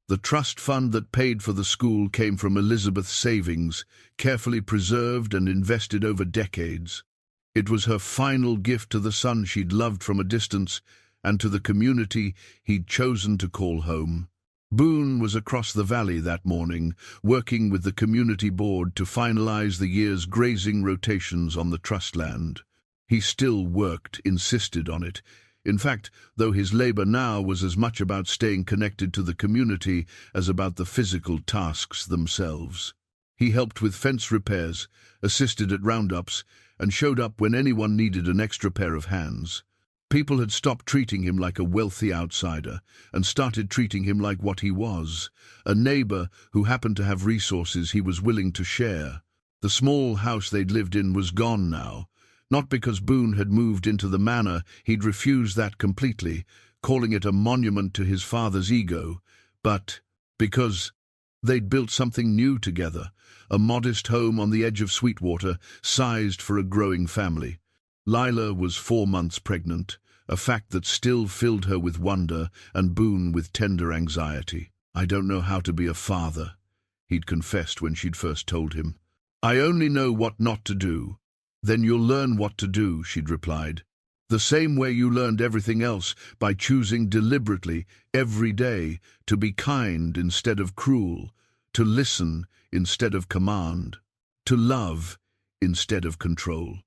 The trust fund that paid for the school came from Elizabeth's savings, carefully preserved and invested over decades. It was her final gift to the son she'd loved from a distance and to the community he'd chosen to call home. Boone was across the valley that morning, working with the community board to finalize the year's grazing rotations on the trust land. He still worked, insisted on it. In fact, though his labor now was as much about staying connected to the community as about the physical tasks themselves. He helped with fence repairs, assisted at roundups, and showed up when anyone needed an extra pair of hands. People had stopped treating him like a wealthy outsider and started treating him like what he was, a neighbor who happened to have resources he was willing to share. The small house they'd lived in was gone now. Not because Boone had moved into the manor, he'd refused that completely, calling it a monument to his father's ego, but because they'd built something new together, a modest home on the edge of Sweetwater, sized for a growing family. Lila was 4 months pregnant, a fact that still filled her with wonder and Boone with tender anxiety. "I don't know how to be a father," he'd confessed when she'd first told him. "I only know what not to do." "Then you'll learn what to do," she'd replied. "The same way you learned everything else, by choosing deliberately, every day, to be kind instead of cruel, to listen instead of command, to love instead of control."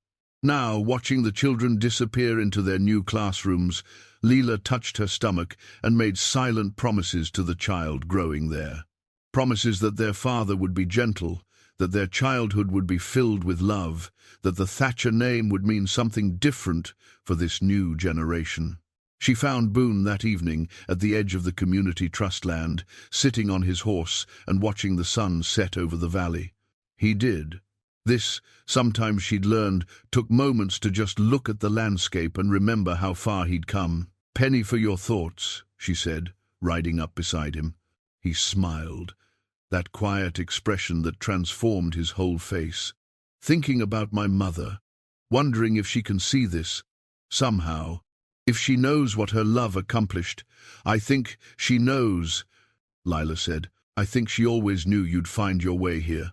Now, watching the children disappear into their new classrooms, Lila touched her stomach and made silent promises to the child growing there. Promises that their father would be gentle, that their childhood would be filled with love, that the Thatcher name would mean something different for this new generation. She found Boone that evening at the edge of the community trust land, sitting on his horse and watching the sun set over the valley. He did. This, sometimes she'd learned, took moments to just look at the landscape and remember how far he'd come. "Penny for your thoughts," she said, riding up beside him. He smiled, that quiet expression that transformed his whole face. "Thinking about my mother, wondering if she can see this, somehow, if she knows what her love accomplished. I think she knows," Lila said. "I think she always knew you'd find your way here."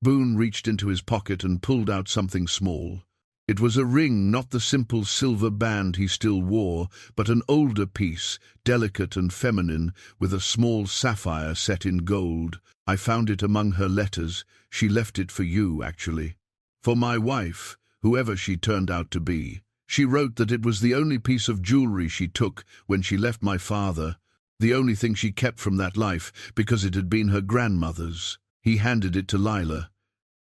Boone reached into his pocket and pulled out something small. It was a ring, not the simple silver band he still wore, but an older piece, delicate and feminine, with a small sapphire set in gold. I found it among her letters. She left it for you, actually. For my wife, whoever she turned out to be. She wrote that it was the only piece of jewelry she took when she left my father, the only thing she kept from that life, because it had been her grandmother's. He handed it to Lila,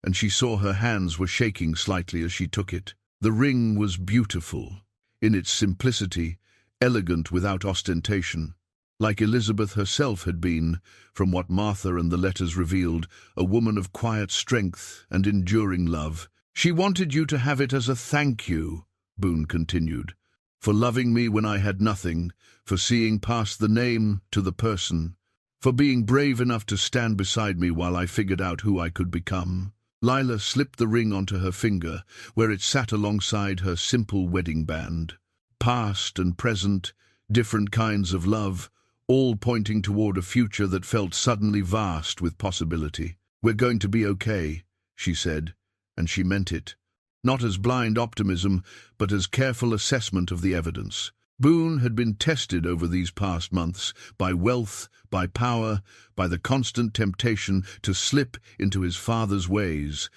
and she saw her hands were shaking slightly as she took it. The ring was beautiful, in its simplicity, elegant without ostentation, like Elizabeth herself had been, from what Martha and the letters revealed, a woman of quiet strength and enduring love. She wanted you to have it as a thank you, Boone continued, for loving me when I had nothing, for seeing past the name to the person, for being brave enough to stand beside me while I figured out who I could become. Lila slipped the ring onto her finger, where it sat alongside her simple wedding band. Past and present, different kinds of love, all pointing toward a future that felt suddenly vast with possibility. "We're going to be okay," she said, and she meant it. Not as blind optimism, but as careful assessment of the evidence. Boone had been tested over these past months by wealth, by power, by the constant temptation to slip into his father's ways,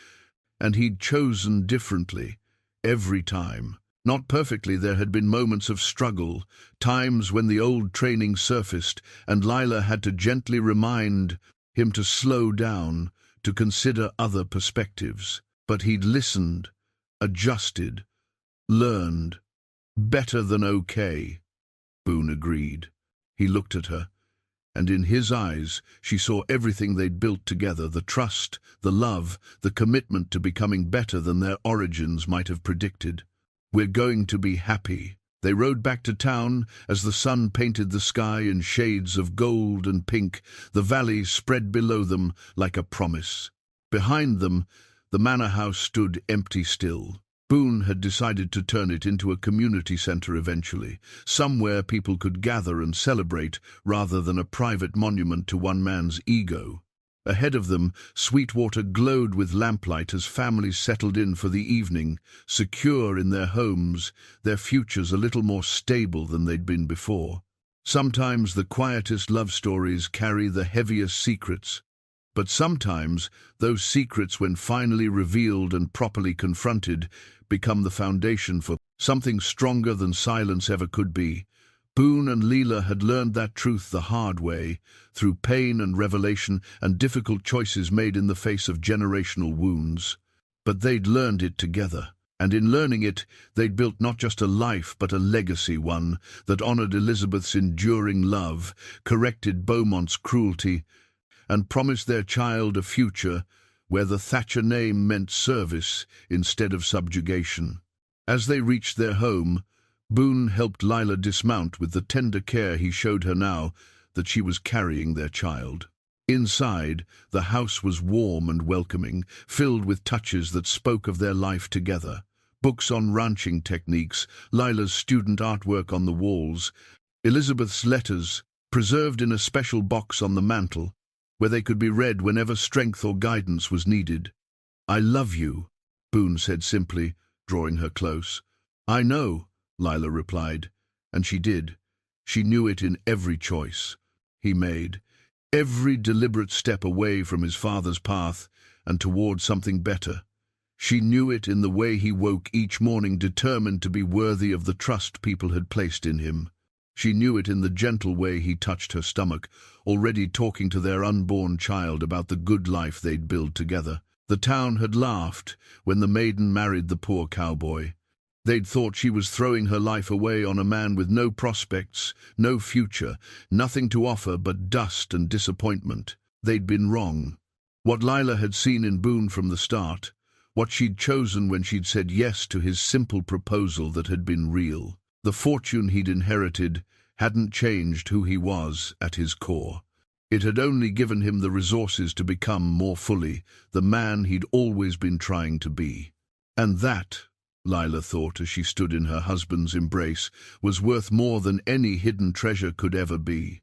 and he'd chosen differently every time. Not perfectly, there had been moments of struggle, times when the old training surfaced, and Lila had to gently remind him to slow down, to consider other perspectives. But he'd listened, adjusted, learned. "Better than okay," Boone agreed. He looked at her, and in his eyes she saw everything they'd built together, the trust, the love, the commitment to becoming better than their origins might have predicted. "We're going to be happy." They rode back to town as the sun painted the sky in shades of gold and pink, the valley spread below them like a promise. Behind them, the manor house stood empty still. Boone had decided to turn it into a community center eventually, somewhere people could gather and celebrate rather than a private monument to one man's ego. Ahead of them, Sweetwater glowed with lamplight as families settled in for the evening, secure in their homes, their futures a little more stable than they'd been before. Sometimes the quietest love stories carry the heaviest secrets, but sometimes those secrets, when finally revealed and properly confronted, become the foundation for something stronger than silence ever could be. Boone and Lila had learned that truth the hard way, through pain and revelation and difficult choices made in the face of generational wounds. But they'd learned it together, and in learning it, they'd built not just a life but a legacy, one that honored Elizabeth's enduring love, corrected Beaumont's cruelty, and promised their child a future where the Thatcher name meant service instead of subjugation. As they reached their home, Boone helped Lila dismount with the tender care he showed her now that she was carrying their child. Inside, the house was warm and welcoming, filled with touches that spoke of their life together. Books on ranching techniques, Lila's student artwork on the walls, Elizabeth's letters, preserved in a special box on the mantel, where they could be read whenever strength or guidance was needed. "I love you," Boone said simply, drawing her close. "I know," Lila replied, and she did. She knew it in every choice he made, every deliberate step away from his father's path and toward something better. She knew it in the way he woke each morning, determined to be worthy of the trust people had placed in him. She knew it in the gentle way he touched her stomach, already talking to their unborn child about the good life they'd build together. The town had laughed when the Maiden married the poor cowboy. They'd thought she was throwing her life away on a man with no prospects, no future, nothing to offer but dust and disappointment. They'd been wrong. What Lila had seen in Boone from the start, what she'd chosen when she'd said yes to his simple proposal that had been real. The fortune he'd inherited hadn't changed who he was at his core. It had only given him the resources to become more fully the man he'd always been trying to be. And that, Lila thought as she stood in her husband's embrace, was worth more than any hidden treasure could ever be.